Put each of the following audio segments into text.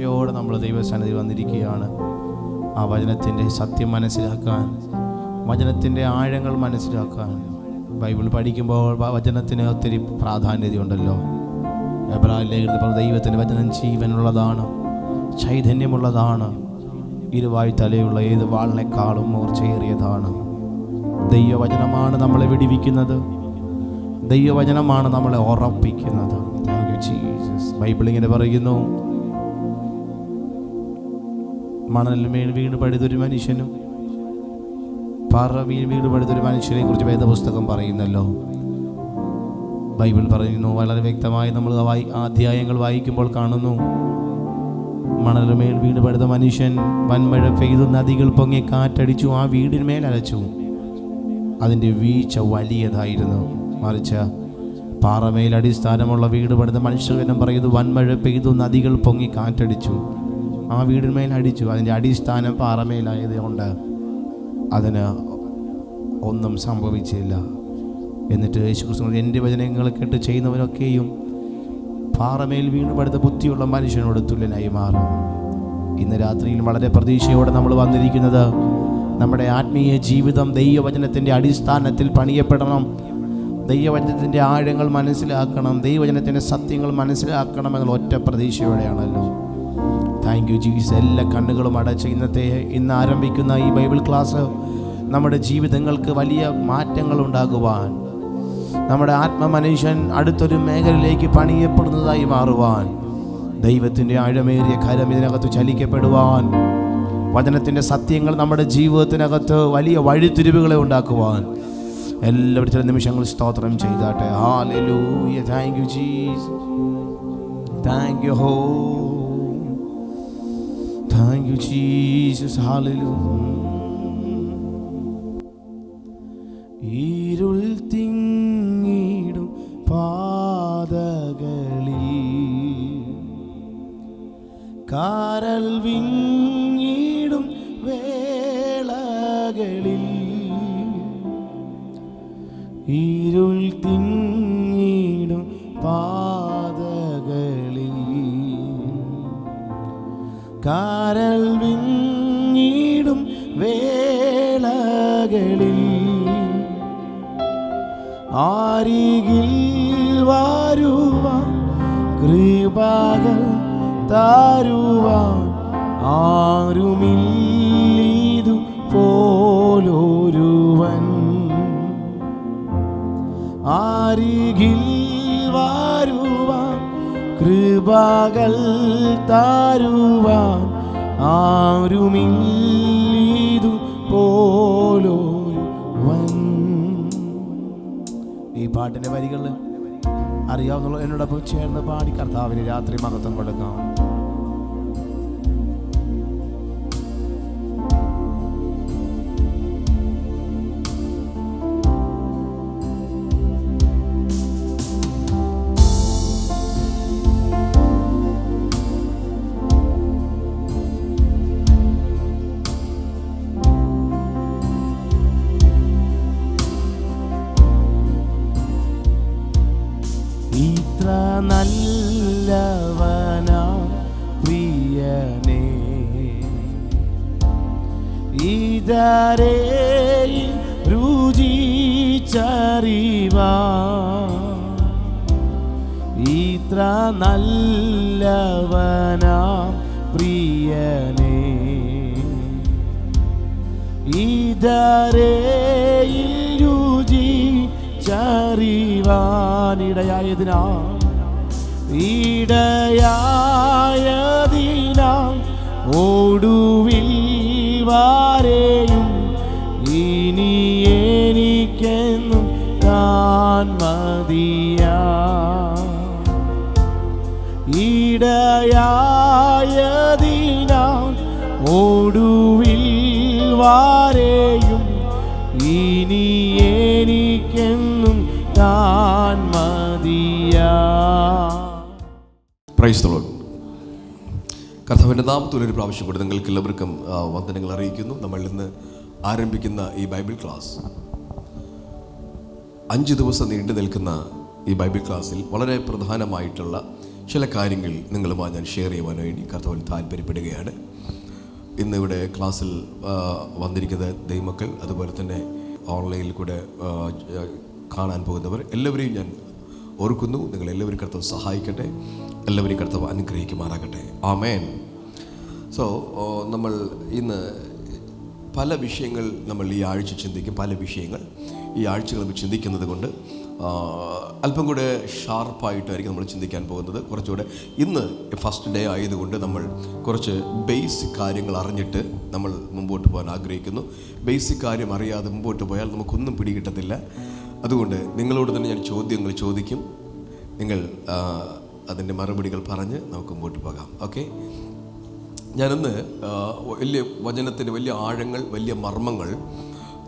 പ്രതീക്ഷയോടെ നമ്മൾ ദൈവസന്നിധി വന്നിരിക്കുകയാണ്. ആ വചനത്തിൻ്റെ സത്യം മനസ്സിലാക്കാൻ, വചനത്തിൻ്റെ ആഴങ്ങൾ മനസ്സിലാക്കാൻ. ബൈബിൾ പഠിക്കുമ്പോൾ വചനത്തിന് ഒത്തിരി പ്രാധാന്യതയുണ്ടല്ലോ. എബ്രായ ലേഖനത്തിൽ ദൈവത്തിൻ്റെ വചനം ജീവനുള്ളതാണ്, ചൈതന്യമുള്ളതാണ്, ഇരുവായ് തലയുള്ള ഏത് വാളിനേക്കാളും മൂർച്ചയേറിയതാണ്. ദൈവവചനമാണ് നമ്മളെ വിടിവിക്കുന്നത്, ദൈവവചനമാണ് നമ്മളെ ഉറപ്പിക്കുന്നത്. Thank you Jesus. ബൈബിൾ ഇങ്ങനെ പറയുന്നു, മണലിൽ വീണ് പഴുതൊരു മനുഷ്യനും പാറയിൽ വീണ് പഴുതൊരു മനുഷ്യനെ കുറിച്ച് വേദപുസ്തകം പറയുന്നല്ലോ. ബൈബിൾ പറയുന്നു വളരെ വ്യക്തമായി. നമ്മൾ അധ്യായങ്ങൾ വായിക്കുമ്പോൾ കാണുന്നു, മണലുമേൽ വീണ് പഴുത മനുഷ്യൻ വൻമഴ പെയ്തു, നദികൾ പൊങ്ങി, കാറ്റടിച്ചു, ആ വീടിന്മേൽ അലച്ചു. അതിൻ്റെ വീഴ്ച വലിയതായിരുന്നു. മറിച്ച് പാറമേൽ അടിസ്ഥാനമുള്ള വീട് പണിത മനുഷ്യനും പറയുന്നു, വൻമഴ പെയ്തു, നദികൾ പൊങ്ങി, കാറ്റടിച്ചു, ആ വീടിന്മേൽ അടിച്ചു. അതിൻ്റെ അടിസ്ഥാനം പാറമേലായത് കൊണ്ട് അതിന് ഒന്നും സംഭവിച്ചില്ല. എന്നിട്ട് യേശുക്രിസ്തു എൻ്റെ വചനങ്ങൾ കേട്ട് ചെയ്യുന്നവരൊക്കെയും പാറമേൽ വീണ് പടുത്ത ബുദ്ധിയുള്ള മനുഷ്യനോട് തുല്യനായി മാറും. ഇന്ന് രാത്രിയിൽ വളരെ പ്രതീക്ഷയോടെ നമ്മൾ വന്നിരിക്കുന്നത്, നമ്മുടെ ആത്മീയ ജീവിതം ദൈവവചനത്തിൻ്റെ അടിസ്ഥാനത്തിൽ പണിയപ്പെടണം, ദൈവവചനത്തിൻ്റെ ആഴങ്ങൾ മനസ്സിലാക്കണം, ദൈവവചനത്തിൻ്റെ സത്യങ്ങൾ മനസ്സിലാക്കണം എന്നുള്ള ഒറ്റ പ്രതീക്ഷയോടെയാണല്ലോ. Thank you Jesus. എല്ലാ കണ്ണുകളും അടച്ച് ഇന്ന് ആരംഭിക്കുന്ന ഈ ബൈബിൾ ക്ലാസ് നമ്മുടെ ജീവിതങ്ങൾക്ക് വലിയ മാറ്റങ്ങൾ ഉണ്ടാകുവാൻ, നമ്മുടെ ആത്മമനുഷ്യൻ അടുത്തൊരു മേഖലയിലേക്ക് പണിയപ്പെടുന്നതായി മാറുവാൻ, ദൈവത്തിൻ്റെ ആഴമേറിയ കരം ഇതിനകത്ത് ചലിക്കപ്പെടുവാൻ, വചനത്തിൻ്റെ സത്യങ്ങൾ നമ്മുടെ ജീവിതത്തിനകത്ത് വലിയ വഴിത്തിരിവുകളെ ഉണ്ടാക്കുവാൻ എല്ലാവരും ചില നിമിഷങ്ങൾ സ്തോത്രം ചെയ്താട്ടെ. ഹല്ലേലൂയ. Thank you Jesus. Thank you ഹോ. Thank you Jesus. ഹല്ലേലൂയ. ഇരുൾ തിങ്ങിടും പാതകളിൽ, കാരൽ വിങ്ങിടും വേളകളിൽ, ഇരുൾ തിങ്ങിടും പാതകളിൽ, കാരൽ വിങ്ങിടും വേളകളിൽ, ആരികിൽ വരുവാൻ കൃപകൾ തരുവാൻ ആരുമില്ലിതു പോലൊരുവൻ, ആരികിൽ വരുവാൻ കൃപകൾ തരുവാൻ ആരുമില്ലിതു പോലൊരുവൻ. ഈ പാട്ടിൻ്റെ വരികൾ അറിയാവുന്ന എന്നോടൊപ്പം ചേർന്ന് പാടി കർത്താവിന് രാത്രി മഹത്വം കൊടുക്കാം. നല്ലവനാ പ്രിയനേ, ഇതരേയിൽ രുചിച്ചറിവാൻ, ഇത്ര നല്ലവനാ പ്രിയനേ, ഇതരേയിൽ രുചിച്ചറിവാനിടയായതിനാ, ഇടയായതിനാം ഒടുവിൽ വരെയും ഇനി എനിക്കെന്നും താൻ മതിയാ, ഇടയായതിനാം ഒടുവിൽ വരെയും ഇനി എനിക്കെന്നും താൻ മതിയാ. Praise the Lord. കർത്താവിൻ്റെ നാമത്തിൽ ഒരു പ്രാവശ്യം കൂടി നിങ്ങൾക്ക് എല്ലാവർക്കും വന്ദനങ്ങൾ അറിയിക്കുന്നു. നമ്മൾ ഇന്ന് ആരംഭിക്കുന്ന ഈ ബൈബിൾ ക്ലാസ് 5 ദിവസം നീണ്ടു നിൽക്കുന്ന ഈ ബൈബിൾ ക്ലാസ്സിൽ വളരെ പ്രധാനമായിട്ടുള്ള ചില കാര്യങ്ങൾ നിങ്ങളുമായി ഞാൻ ഷെയർ ചെയ്യുവാൻ വേണ്ടി കർത്താവിൽ താല്പര്യപ്പെടുകയാണ്. ഇന്നിവിടെ ക്ലാസ്സിൽ വന്നിരിക്കുന്ന ദൈവമക്കൾ, അതുപോലെ തന്നെ ഓൺലൈനിൽ കൂടെ കാണാൻ പോകുന്നവർ എല്ലാവരെയും ഞാൻ ഓർക്കുന്നു. നിങ്ങളെല്ലാവരും കർത്താവ് സഹായിക്കട്ടെ, എല്ലാവരെയും കർത്താവ് അനുഗ്രഹിക്കുമാറാകട്ടെ. ആമേൻ. സോ നമ്മൾ ഇന്ന് പല വിഷയങ്ങൾ നമ്മൾ ഈ ആഴ്ച ചിന്തിക്കും. പല വിഷയങ്ങൾ ഈ ആഴ്ചകൾ നമ്മൾ ചിന്തിക്കുന്നത് കൊണ്ട് അല്പം കൂടെ ഷാർപ്പായിട്ടായിരിക്കും നമ്മൾ ചിന്തിക്കാൻ പോകുന്നത്. കുറച്ചുകൂടെ ഇന്ന് ഫസ്റ്റ് ഡേ ആയതുകൊണ്ട് നമ്മൾ കുറച്ച് ബേസിക് കാര്യങ്ങൾ അറിഞ്ഞിട്ട് നമ്മൾ മുമ്പോട്ട് പോകാൻ ആഗ്രഹിക്കുന്നു. ബേസിക് കാര്യം അറിയാതെ മുമ്പോട്ട് പോയാൽ നമുക്കൊന്നും പിടികിട്ടത്തില്ല. അതുകൊണ്ട് നിങ്ങളോട് തന്നെ ഞാൻ ചോദ്യങ്ങൾ ചോദിക്കും. നിങ്ങൾ അതിൻ്റെ മറുപടികൾ പറഞ്ഞ് നമുക്ക് മുമ്പോട്ട് പോകാം. ഓക്കെ. ഞാനിന്ന് വലിയ വചനത്തിൻ്റെ വലിയ ആഴങ്ങൾ, വലിയ മർമ്മങ്ങൾ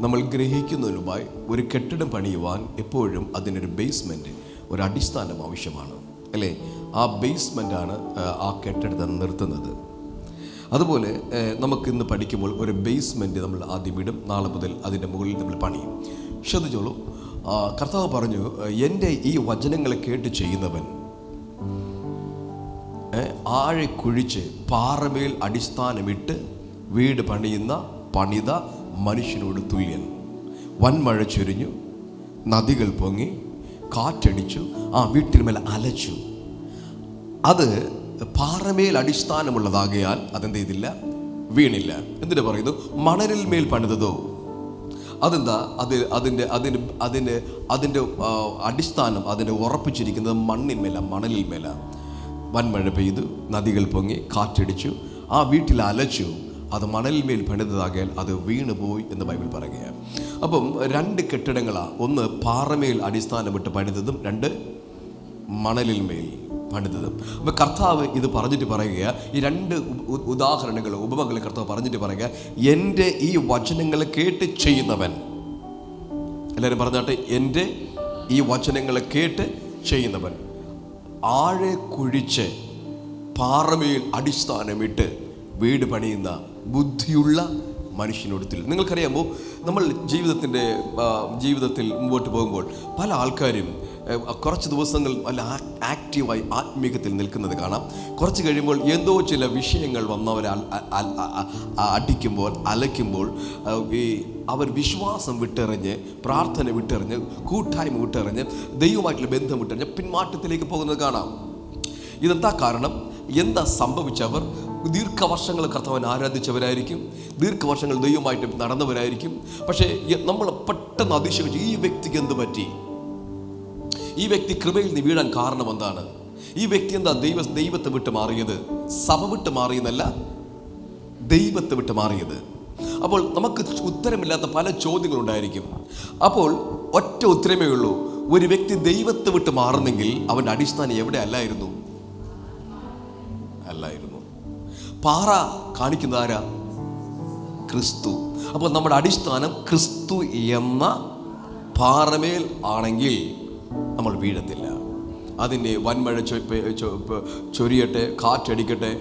നമ്മൾ ഗ്രഹിക്കുന്നതിനുമായി ഒരു കെട്ടിടം പണിയുവാൻ എപ്പോഴും അതിനൊരു ബേസ്മെൻറ്റ്, ഒരു അടിസ്ഥാനം ആവശ്യമാണ്, അല്ലേ? ആ ബേസ്മെൻറ്റാണ് ആ കെട്ടിടത്തെ നിർത്തുന്നത്. അതുപോലെ നമുക്കിന്ന് പഠിക്കുമ്പോൾ ഒരു ബേസ്മെൻറ്റ് നമ്മൾ ആദ്യം ഇടും. നാളെ മുതൽ അതിൻ്റെ മുകളിൽ നമ്മൾ പണിയും. ശ്രദ്ധിച്ചോളൂ, കർത്താവ് പറഞ്ഞു, എൻ്റെ ഈ വചനങ്ങളെ കേട്ട് ചെയ്യുന്നവൻ ആഴെ കുഴിച്ച് പാറമേൽ അടിസ്ഥാനമിട്ട് വീട് പണിത മനുഷ്യനോട് തുല്യൻ. വൻമഴ ചൊരിഞ്ഞു, നദികൾ പൊങ്ങി, കാറ്റടിച്ചു, ആ വീട്ടിന്മേൽ അലച്ചു. അത് പാറമേൽ അടിസ്ഥാനമുള്ളതാകയാൽ അതെന്ത് ചെയ്തില്ല? വീണില്ല. എന്തിനു പറയുന്നു? മണലിൽ മേൽ പണിതതോ. അതെന്താ? അതിൻ്റെ അടിസ്ഥാനം, അതിൻ്റെ ഉറപ്പിച്ചിരിക്കുന്നത് മണ്ണിന്മേല, മണലിൽ മേല. വൻമഴ പെയ്തു, നദികൾ പൊങ്ങി, കാറ്റടിച്ചു, ആ വീട്ടിൽ അലച്ചു. അത് മണലിൽ മേൽ പണിതതാകിയാൽ അത് വീണുപോയി എന്ന് ബൈബിൾ പറയുകയാണ്. അപ്പം രണ്ട് കെട്ടിടങ്ങളാണ്. ഒന്ന് പാറമേൽ അടിസ്ഥാനമിട്ട് പണിതതും, രണ്ട് മണലിൽ മേൽ പണിതതും. അപ്പോൾ കർത്താവ് ഇത് പറഞ്ഞിട്ട് പറയുക, ഈ രണ്ട് ഉദാഹരണങ്ങൾ, ഉപമകൾ കർത്താവ് പറഞ്ഞിട്ട് പറയുക, എൻ്റെ ഈ വചനങ്ങളെ കേട്ട് ചെയ്യുന്നവൻ. എല്ലാവരും പറഞ്ഞാട്ടെ, എൻ്റെ ഈ വചനങ്ങളെ കേട്ട് ചെയ്യുന്നവൻ ആഴെ കുഴിച്ച് പാറമേൽ അടിസ്ഥാനമിട്ട് വീട് പണിയുന്ന ബുദ്ധിയുള്ള മനുഷ്യനോടത്തിൽ. നിങ്ങൾക്കറിയാമോ, നമ്മൾ ജീവിതത്തിൽ മുമ്പോട്ട് പോകുമ്പോൾ പല ആൾക്കാരും കുറച്ച് ദിവസങ്ങൾ വല്ല ആക്റ്റീവായി ആത്മീകത്തിൽ നിൽക്കുന്നത് കാണാം. കുറച്ച് കഴിയുമ്പോൾ എന്തോ ചില വിഷയങ്ങൾ വന്നവരെ അടിക്കുമ്പോൾ, അലയ്ക്കുമ്പോൾ അവർ വിശ്വാസം വിട്ടെറിഞ്ഞ്, പ്രാർത്ഥന വിട്ടെറിഞ്ഞ്, കൂട്ടായ്മ വിട്ടെറിഞ്ഞ്, ദൈവമായിട്ടുള്ള ബന്ധം വിട്ടെറിഞ്ഞ് പിന്മാറ്റത്തിലേക്ക് പോകുന്നത് കാണാം. ഇതെന്താ കാരണം? എന്താ സംഭവിച്ചവർ ദീർഘവർഷങ്ങൾ കർത്താവിനെ ആരാധിച്ചവരായിരിക്കും, ദീർഘവർഷങ്ങൾ ദൈവമായിട്ട് നടന്നവരായിരിക്കും. പക്ഷേ നമ്മൾ പെട്ടെന്ന് അതിശയിച്ചു, ഈ വ്യക്തിക്ക് എന്ത് പറ്റി? ഈ വ്യക്തി കൃപയിൽ നിന്ന് വീഴാൻ കാരണം എന്താണ്? ഈ വ്യക്തി എന്താ ദൈവത്തെ വിട്ട് മാറിയത്? സഭ വിട്ട് മാറിയെന്നല്ല, ദൈവത്തെ വിട്ട് മാറിയത്. അപ്പോൾ നമുക്ക് ഉത്തരമില്ലാത്ത പല ചോദ്യങ്ങളുണ്ടായിരിക്കും. അപ്പോൾ ഒറ്റ ഉത്തരമേ ഉള്ളൂ, ഒരു വ്യക്തി ദൈവത്തെ വിട്ട് മാറുന്നെങ്കിൽ അവൻ്റെ അടിസ്ഥാനം എവിടെ അല്ലായിരുന്നു? പാറ കാണിക്കുന്ന ആരാ? ക്രിസ്തു. അപ്പോൾ നമ്മുടെ അടിസ്ഥാനം ക്രിസ്തു എന്ന പാറമേൽ ആണെങ്കിൽ നമ്മൾ വീഴത്തില്ല. അതിൻ്റെ വൻമഴ ചൊരിയട്ടെ, കാറ്റടിക്കട്ടെ,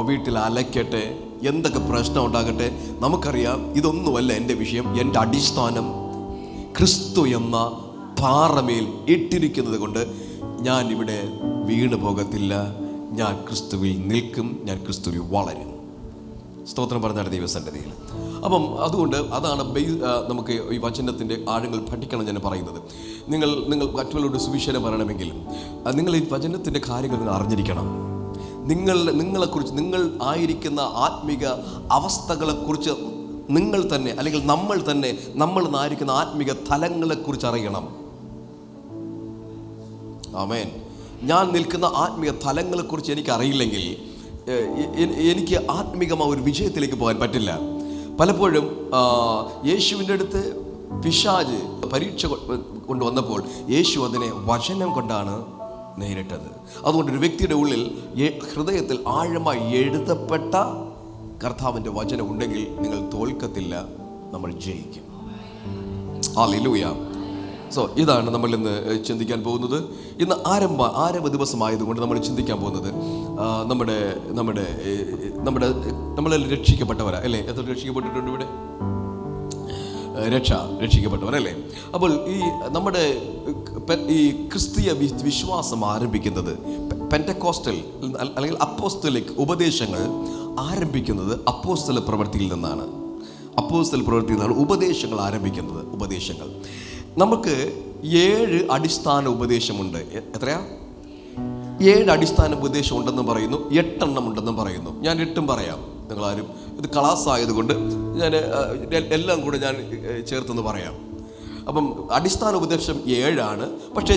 വീട്ടിൽ അലയ്ക്കട്ടെ, എന്തൊക്കെ പ്രശ്നം ഉണ്ടാകട്ടെ, നമുക്കറിയാം ഇതൊന്നുമല്ല എൻ്റെ വിഷയം. എൻ്റെ അടിസ്ഥാനം ക്രിസ്തു എന്ന പാറമേൽ ഇട്ടിരിക്കുന്നത് കൊണ്ട് ഞാൻ ഇവിടെ വീണു പോകത്തില്ല. ഞാൻ ക്രിസ്തുവിൽ നിൽക്കും, ഞാൻ ക്രിസ്തുവിൽ വളരും. സ്തോത്രം പറഞ്ഞാൽ ദൈവസന്നിധിയിൽ. അപ്പം അതുകൊണ്ട് അതാണ് നമുക്ക് ഈ വചനത്തിൻ്റെ ആഴങ്ങൾ പഠിക്കണം ഞാൻ പറയുന്നത്. നിങ്ങൾ മറ്റുള്ളവരുടെ സുവിശേഷം പറയണമെങ്കിൽ നിങ്ങൾ ഈ വചനത്തിൻ്റെ കാര്യങ്ങൾ നിങ്ങൾ അറിഞ്ഞിരിക്കണം. നിങ്ങളെക്കുറിച്ച്, നിങ്ങൾ ആയിരിക്കുന്ന ആത്മീക അവസ്ഥകളെക്കുറിച്ച് നിങ്ങൾ തന്നെ, അല്ലെങ്കിൽ നമ്മൾ ആയിരിക്കുന്ന ആത്മീക തലങ്ങളെക്കുറിച്ച് അറിയണം. ആമേൻ. ഞാൻ നിൽക്കുന്ന ആത്മീയ തലങ്ങളെക്കുറിച്ച് എനിക്ക് അറിയില്ലെങ്കിൽ എനിക്ക് ആത്മീകമായ ഒരു വിജയത്തിലേക്ക് പോകാൻ പറ്റില്ല. പലപ്പോഴും യേശുവിൻ്റെ അടുത്ത് പിശാച് പരീക്ഷ കൊണ്ടുവന്നപ്പോൾ യേശു അതിനെ വചനം കൊണ്ടാണ് നേരിട്ടത്. അതുകൊണ്ട് ഒരു വ്യക്തിയുടെ ഉള്ളിൽ, ഹൃദയത്തിൽ ആഴമായി എഴുതപ്പെട്ട കർത്താവിൻ്റെ വചനം ഉണ്ടെങ്കിൽ നിങ്ങൾ തോൽക്കത്തില്ല, നമ്മൾ ജയിക്കും. ഹല്ലേലൂയ. സോ ഇതാണ് നമ്മൾ ഇന്ന് ചിന്തിക്കാൻ പോകുന്നത്. ഇന്ന് ആരംഭ ദിവസമായതുകൊണ്ട് നമ്മൾ ചിന്തിക്കാൻ പോകുന്നത് നമ്മളെല്ലാം രക്ഷിക്കപ്പെട്ടവരാ, അല്ലേ? എത്ര രക്ഷിക്കപ്പെട്ടിട്ടുണ്ട് ഇവിടെ? രക്ഷിക്കപ്പെട്ടവരല്ലേ? അപ്പോൾ ഈ നമ്മുടെ ഈ ക്രിസ്തീയ വിശ്വാസം ആരംഭിക്കുന്നത്, പെന്റക്കോസ്റ്റൽ അല്ലെങ്കിൽ അപ്പോസ്തലിക് ഉപദേശങ്ങൾ ആരംഭിക്കുന്നത് അപ്പോസ്തല പ്രവൃത്തിയിൽ നിന്നാണ്. അപ്പോസ്തല പ്രവൃത്തിയിൽ നിന്നാണ് ഉപദേശങ്ങൾ ആരംഭിക്കുന്നത്. ഉപദേശങ്ങൾ നമുക്ക് 7 അടിസ്ഥാന ഉപദേശമുണ്ട്. എത്രയാ? 7 അടിസ്ഥാന ഉപദേശം ഉണ്ടെന്ന് പറയുന്നു, 8 എണ്ണം ഉണ്ടെന്നും പറയുന്നു. ഞാൻ 8ഉം പറയാം. നിങ്ങളാരും ഇത് ക്ലാസ് ആയതുകൊണ്ട് ഞാൻ എല്ലാം കൂടെ ഞാൻ ചേർത്തെന്ന് പറയാം. അപ്പം അടിസ്ഥാന ഉപദേശം 7 ആണ്. പക്ഷേ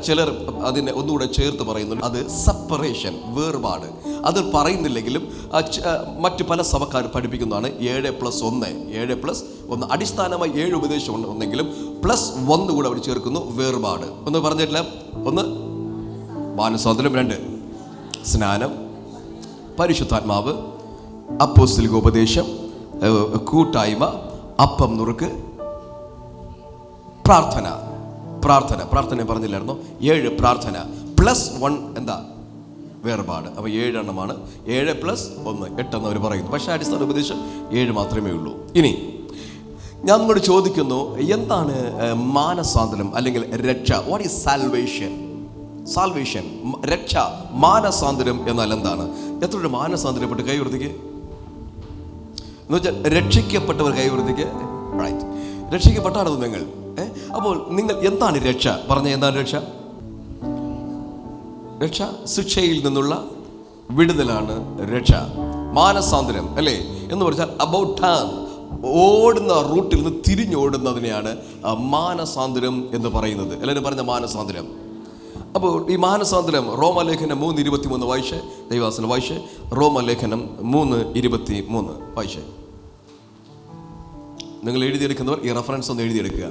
ചിലർ അതിനെ ഒന്നുകൂടെ ചേർത്ത് പറയുന്നു. അത് സെപ്പറേഷൻ, വേർപാട്. അത് പറയുന്നില്ലെങ്കിലും മറ്റ് പല സഭക്കാർ പഠിപ്പിക്കുന്നതാണ് 7+1. 7+1 അടിസ്ഥാനമായി 7 ഉപദേശം ഉണ്ടെങ്കിലും +1 കൂടെ അവർ ചേർക്കുന്നു, വേർപാട്. ഒന്ന് പറഞ്ഞിട്ടില്ല. 1 മാനസാന്തരം, 2 സ്നാനം, പരിശുദ്ധാത്മാവ്, അപ്പോസ്തലിക ഉപദേശം, കൂട്ടായ്മ, അപ്പം നുറുക്ക്, പ്രാർത്ഥന. പറഞ്ഞില്ലായിരുന്നോ? 7 പ്രാർത്ഥന +1 എന്താ? വേർപാട്. അപ്പോൾ 7 എണ്ണമാണ്. 7+1 8 എന്ന് അവർ പറയുന്നു. പക്ഷേ അടിസ്ഥാന ഉപദേശം 7 മാത്രമേ ഉള്ളൂ. ഇനി ഞാൻ നിങ്ങളോട് ചോദിക്കുന്നു, എന്താണ് മാനസാന്തരം അല്ലെങ്കിൽ രക്ഷ? What is salvation? രക്ഷ, മാനസാന്തരം എന്നാൽ എന്താണ്? എത്ര മാനസാന്തരപ്പെട്ട് കൈവൃത്തിക്ക് എന്ന് വെച്ചാൽ രക്ഷിക്കപ്പെട്ടവർ കൈവൃത്തിക്ക്. റൈറ്റ്, രക്ഷിക്കപ്പെട്ടാണത് നിങ്ങൾ. അപ്പോൾ നിങ്ങൾ എന്താണ് രക്ഷ? പറഞ്ഞ എന്താണ് രക്ഷ? രക്ഷ ശിക്ഷയിൽ നിന്നുള്ള വിടുതലാണ് രക്ഷ. മാനസാന്തരം അല്ലേ എന്ന് പറഞ്ഞാൽ അബൌട്ട് ടേൺ, ഓടുന്ന റൂട്ടിൽ നിന്ന് തിരിഞ്ഞോടുന്നതിനെയാണ് മാനസാന്തരം എന്ന് പറയുന്നത്. എല്ലാവരും പറഞ്ഞ മാനസാന്തരം. അപ്പോൾ ഈ മാനസാന്തരം റോമലേഖനം 3:23 വായിച്ച്, ദൈവദാസൻ വായിച്ച്. റോമലേഖനം 3:23 വായിച്ച്. നിങ്ങൾ എഴുതിയെടുക്കുന്നവർ ഈ റെഫറൻസ് ഒന്ന് എഴുതിയെടുക്കുക.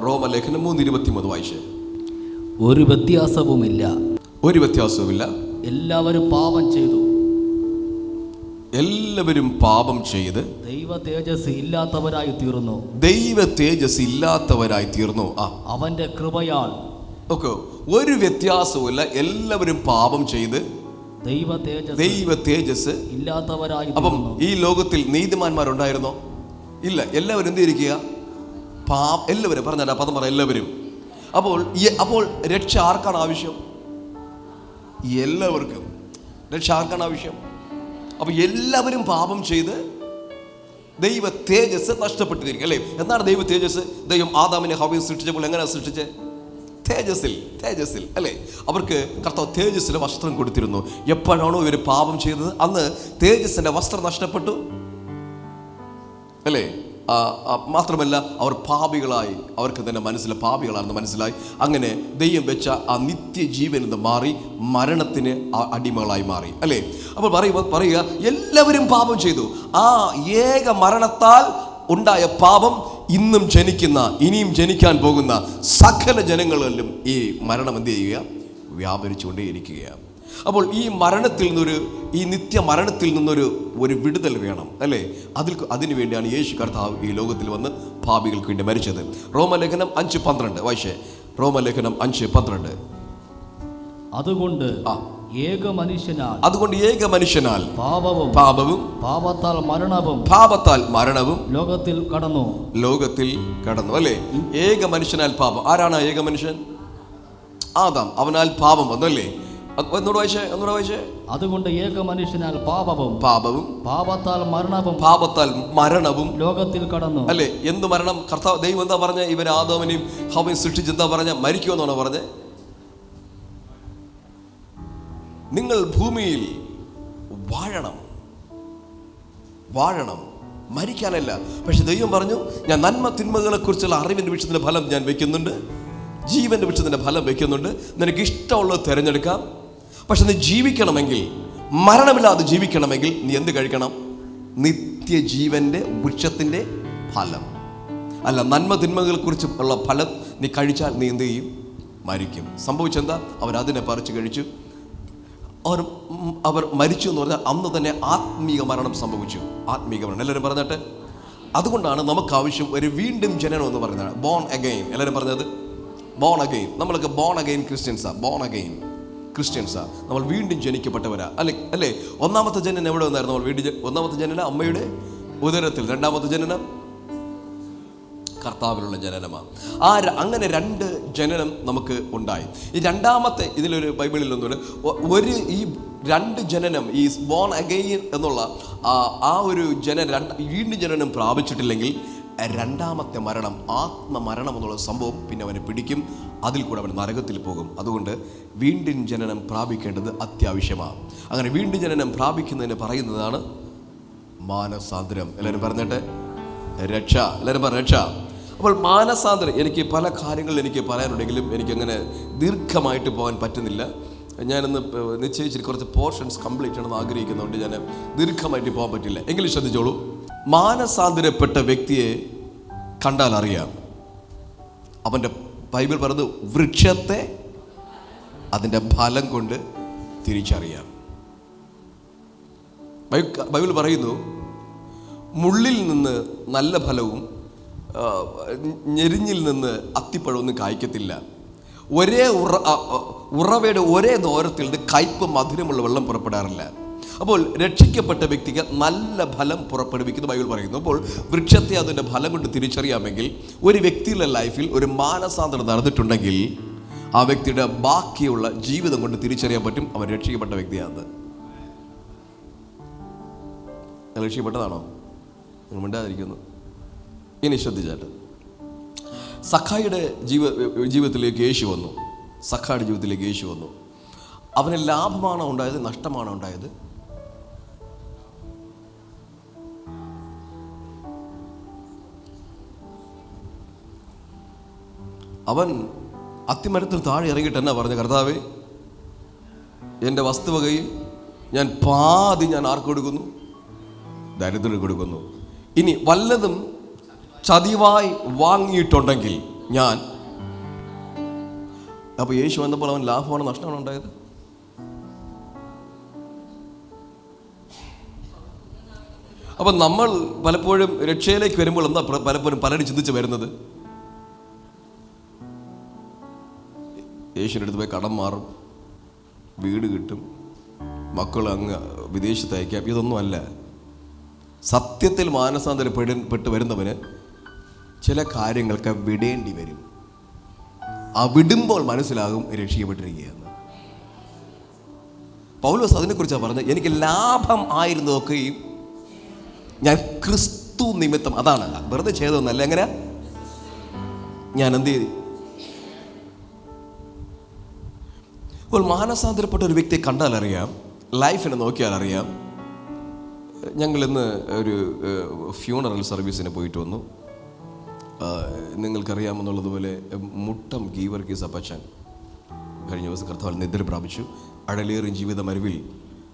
റോമലേഖനം 3:23 വായിച്ച്. ഒരു വ്യത്യാസവുമില്ല. എല്ലാവരും പാപം ചെയ്ത് ദൈവ തേജസ് ഇല്ലാത്തവരായി തീർന്നു. അവന്റെ കൃപയാൽ. ഓക്കെ, ഒരു വ്യത്യാസവുമില്ല. എല്ലാവരും പാപം ചെയ്ത് ദൈവ തേജസ് ഇല്ലാത്തവരായി. അപ്പം ഈ ലോകത്തിൽ നീതിമാന്മാരുണ്ടായിരുന്നോ? ഇല്ല. എല്ലാവരും എന്ത് ഇരിക്കുക? എല്ലാവരും പറഞ്ഞാൽ പദം പറ, എല്ലാവരും. അപ്പോൾ രക്ഷ ആർക്കാണ് ആവശ്യം? എല്ലാവർക്കും രക്ഷ ആർക്കാണ് ആവശ്യം? അപ്പൊ എല്ലാവരും പാപം ചെയ്ത് ദൈവ തേജസ് നഷ്ടപ്പെട്ടിരിക്കും അല്ലേ? എന്താണ് ദൈവ തേജസ്? ദൈവം ആദാമിനെ ഹവ്വയെ സൃഷ്ടിച്ചപ്പോൾ എങ്ങനെയാണ് സൃഷ്ടിച്ചത്? തേജസ്സിൽ അല്ലേ? അവർക്ക് കർത്താവ് തേജസ്സിന്റെ വസ്ത്രം കൊടുത്തിരുന്നു. എപ്പോഴാണോ ഇവർ പാപം ചെയ്തത് അന്ന് തേജസ്സിന്റെ വസ്ത്രം നഷ്ടപ്പെട്ടു അല്ലേ? മാത്രമല്ല അവർ പാപികളായി, അവർക്ക് തന്നെ പാപികളാണെന്ന് മനസ്സിലായി. അങ്ങനെ ദൈവം വെച്ച ആ നിത്യജീവൻ എന്ന് മാറി മരണത്തിന് അടിമകളായി മാറി അല്ലേ? അപ്പോൾ പറയുക എല്ലാവരും പാപം ചെയ്തു. ആ ഏക മരണത്താൽ ഉണ്ടായ പാപം ഇന്നും ജനിക്കുന്ന, ഇനിയും ജനിക്കാൻ പോകുന്ന സകല ജനങ്ങളിലും ഈ മരണം എന്ത് ചെയ്യുക? വ്യാപരിച്ചുകൊണ്ടേയിരിക്കുകയാണ്. അപ്പോൾ ഈ മരണത്തിൽ നിന്നൊരു, ഈ നിത്യമരണത്തിൽ നിന്നൊരു വിടുതൽ വേണം അല്ലേ? അതിനു വേണ്ടിയാണ് യേശു കർത്താവ് ഈ ലോകത്തിൽ വന്ന് പാപികൾക്ക് വേണ്ടി മരിച്ചത്. റോമലേഖനം 5:12 വായിച്ചേ. റോമലേഖനം 5:12. അതുകൊണ്ട് ഏക മനുഷ്യനാൽ പാപവും പാപത്താൽ മരണവും ലോകത്തിൽ കടന്നു അല്ലേ? ഏക മനുഷ്യനാൽ പാപം. ആരാണ് ഏക മനുഷ്യൻ? ആദാം. അവനാൽ പാപം വന്നല്ലേ? ഒന്നുകൂടെ വായിച്ചേ. അതുകൊണ്ട് ഏക മനുഷ്യനാൽ പാപവും പാപത്താൽ മരണവും ലോകത്തിൽ കടന്നു അല്ലേ? എന്ത് മരണം? കർത്താവ് ദൈവം എന്താ പറഞ്ഞ? ഇവർ ആദാമിനെയും ഹവ്വയും സൃഷ്ടിച്ച് എന്താ പറഞ്ഞ? മരിക്കുമെന്നാണോ പറഞ്ഞത്? നിങ്ങൾ ഭൂമിയിൽ വാഴണം, മരിക്കാനല്ല. പക്ഷെ ദൈവം പറഞ്ഞു, ഞാൻ നന്മ തിന്മകളെ കുറിച്ചുള്ള അറിവിന്റെ വൃക്ഷത്തിന്റെ ഫലം ഞാൻ വെക്കുന്നുണ്ട്, ജീവന്റെ വൃക്ഷത്തിന്റെ ഫലം വെക്കുന്നുണ്ട്. നിനക്ക് ഇഷ്ടമുള്ളത് തിരഞ്ഞെടുക്കാം. പക്ഷെ നീ ജീവിക്കണമെങ്കിൽ, മരണമില്ലാതെ ജീവിക്കണമെങ്കിൽ നീ എന്ത് കഴിക്കണം? നിത്യജീവന്റെ വൃക്ഷത്തിന്റെ ഫലം. അല്ല, നന്മ തിന്മകളെ കുറിച്ച് ഉള്ള ഫലം നീ കഴിച്ചാൽ നീ എന്ത് ചെയ്യും? മരിക്കും. സംഭവിച്ചെന്താ? അവരതിനെ പറിച്ചു കഴിച്ചു. അവർ മരിച്ചു എന്ന് പറഞ്ഞാൽ അന്ന് തന്നെ ആത്മീക മരണം സംഭവിച്ചു. ആത്മീക മരണം. എല്ലാവരും പറഞ്ഞിട്ട്. അതുകൊണ്ടാണ് നമുക്ക് ആവശ്യം ഒരു വീണ്ടും ജനനം എന്ന് പറയുന്നത്. Born again. എല്ലാവരും പറഞ്ഞത് ബോൺ അഗെയിൻ. നമ്മളൊക്കെ ബോൺ അഗെയിൻ ക്രിസ്ത്യൻസാ. നമ്മൾ വീണ്ടും ജനിക്കപ്പെട്ടവരാ അല്ലേ? ഒന്നാമത്തെ ജനനം എവിടെ വന്നായിരുന്നു? നമ്മൾ ഒന്നാമത്തെ ജനനം അമ്മയുടെ ഉദരത്തിൽ. രണ്ടാമത്തെ ജനനം കർത്താവിലുള്ള ജനനമാണ്. അങ്ങനെ 2 ജനനം നമുക്ക് ഉണ്ടായി. ഈ രണ്ടാമത്തെ ഇതിലൊരു ബൈബിളിൽ ഒന്നുമില്ല, ഈ 2 ജനനം, ഈ ബോൺ അഗെയിൻ എന്നുള്ള ആ ഒരു വീണ്ടും ജനനം പ്രാപിച്ചിട്ടില്ലെങ്കിൽ രണ്ടാമത്തെ മരണം, ആത്മമരണം എന്നുള്ള സംഭവം പിന്നെ അവനെ പിടിക്കും. അതിൽ കൂടെ അവൻ നരകത്തിൽ പോകും. അതുകൊണ്ട് വീണ്ടും ജനനം പ്രാപിക്കേണ്ടത് അത്യാവശ്യമാണ്. അങ്ങനെ വീണ്ടും ജനനം പ്രാപിക്കുന്നതിന് പറയുന്നതാണ് മാനസാന്തരം. എല്ലാവരും പറഞ്ഞിട്ട് രക്ഷ, എല്ലാവരും പറഞ്ഞ രക്ഷ. അപ്പോൾ മാനസാന്തരം, എനിക്ക് പല കാര്യങ്ങളിൽ എനിക്ക് പറയാനുണ്ടെങ്കിലും എനിക്കങ്ങനെ ദീർഘമായിട്ട് പോകാൻ പറ്റുന്നില്ല. ഞാനിന്ന് നിശ്ചയിച്ചിട്ട് കുറച്ച് പോർഷൻസ് കംപ്ലീറ്റ് ചെയ്യണമെന്ന് ആഗ്രഹിക്കുന്നതുകൊണ്ട് ഞാൻ ദീർഘമായിട്ട് പോകാൻ പറ്റില്ല. എങ്കിലും ശ്രദ്ധിച്ചോളൂ, മാനസാന്തരപ്പെട്ട വ്യക്തിയെ കണ്ടാൽ അറിയാം. അവൻ്റെ ബൈബിൾ പറയുന്നത് വൃക്ഷത്തെ അതിൻ്റെ ഫലം കൊണ്ട് തിരിച്ചറിയാം. ബൈബിൾ പറയുന്നു, മുള്ളിൽ നിന്ന് നല്ല ഫലവും ഞെരിഞ്ഞിൽ നിന്ന് അത്തിപ്പഴമൊന്നും കായ്ക്കത്തില്ല. ഒരേ ഉറവയുടെ ഒരേ ദൂരത്തിൽ നിന്ന് കയ്പ് മധുരമുള്ള വെള്ളം പുറപ്പെടാറില്ല. അപ്പോൾ രക്ഷിക്കപ്പെട്ട വ്യക്തിക്ക് നല്ല ഫലം പുറപ്പെടുവിക്കുന്നു ബൈബിൾ പറയുന്നു. അപ്പോൾ വൃക്ഷത്തെ അതിൻ്റെ ഫലം കൊണ്ട് തിരിച്ചറിയാമെങ്കിൽ ഒരു വ്യക്തിയുടെ ലൈഫിൽ ഒരു മാനസാന്തരം നടന്നിട്ടുണ്ടെങ്കിൽ ആ വ്യക്തിയുടെ ബാക്കിയുള്ള ജീവിതം കൊണ്ട് തിരിച്ചറിയാൻ പറ്റും അവൻ രക്ഷിക്കപ്പെട്ട വ്യക്തിയാണ്. രക്ഷിക്കപ്പെട്ടതാണോ? നിങ്ങൾ മിണ്ടാതിരിക്കുന്നു. ഇനി ശ്രദ്ധിച്ചാട്ട്, സഖായിയുടെ ജീവിതത്തിലേക്ക് യേശു വന്നു. സഖായുടെ ജീവിതത്തിലേക്ക് യേശു വന്നു. അവന് ലാഭമാണോ ഉണ്ടായത്, നഷ്ടമാണോ ഉണ്ടായത്? അവൻ അത്തിമരത്തിന് താഴെ ഇറങ്ങിയിട്ട് എന്നാ പറഞ്ഞ, കർത്താവേ, എൻ്റെ വസ്തുവകയിൽ ഞാൻ പാതി ഞാൻ ആർക്ക് കൊടുക്കുന്നു? ദരിദ്രന് കൊടുക്കുന്നു. ഇനി വല്ലതും ചതിവായി വാങ്ങിയിട്ടുണ്ടെങ്കിൽ ഞാൻ. അപ്പോൾ യേശു വന്നപ്പോൾ അവൻ ലാഭമാണോ നഷ്ടമാണോ ഉണ്ടായത്? അപ്പം നമ്മൾ പലപ്പോഴും രക്ഷയിലേക്ക് വരുമ്പോൾ എന്താ പലപ്പോഴും പലരും ചിന്തിച്ച് വരുന്നത്? യേശുവിൻ്റെ അടുത്ത് പോയി കടം മാറും, വീട് കിട്ടും, മക്കൾ അങ്ങ് വിദേശത്ത് അയക്കാം. ഇതൊന്നും അല്ല. സത്യത്തിൽ മാനസാന്തരപ്പെട്ട് വരുന്നവന് ചില കാര്യങ്ങൾക്ക് വിടേണ്ടി വരും. ആ വിടുമ്പോൾ മനസ്സിലാകും രക്ഷിക്കപ്പെട്ടിരിക്കുകയെന്ന്. പൗലോസ് അതിനെക്കുറിച്ചാണ് പറഞ്ഞത്, എനിക്ക് ലാഭം ആയിരുന്നതൊക്കെയും ഞാൻ ക്രിസ്തു നിമിത്തം, അതാണ് വെറുതെ ചെയ്തതൊന്നല്ല, എങ്ങനെ ഞാൻ എന്ത് ചെയ്തു. അപ്പോൾ മാനസാന്തരപ്പെട്ട ഒരു വ്യക്തിയെ കണ്ടാൽ അറിയാം, ലൈഫിനെ നോക്കിയാൽ അറിയാം. ഞങ്ങളിന്ന് ഒരു ഫ്യൂണറൽ സർവീസിന് പോയിട്ട് വന്നു. നിങ്ങൾക്കറിയാമെന്നുള്ളതുപോലെ മുട്ടം ഗീവർഗീസ് അപ്പച്ചൻ കഴിഞ്ഞ ദിവസം കർത്താവിൽ നിദ്ര പ്രാപിച്ചു. അഴലേറും ജീവിത മരുവിൽ,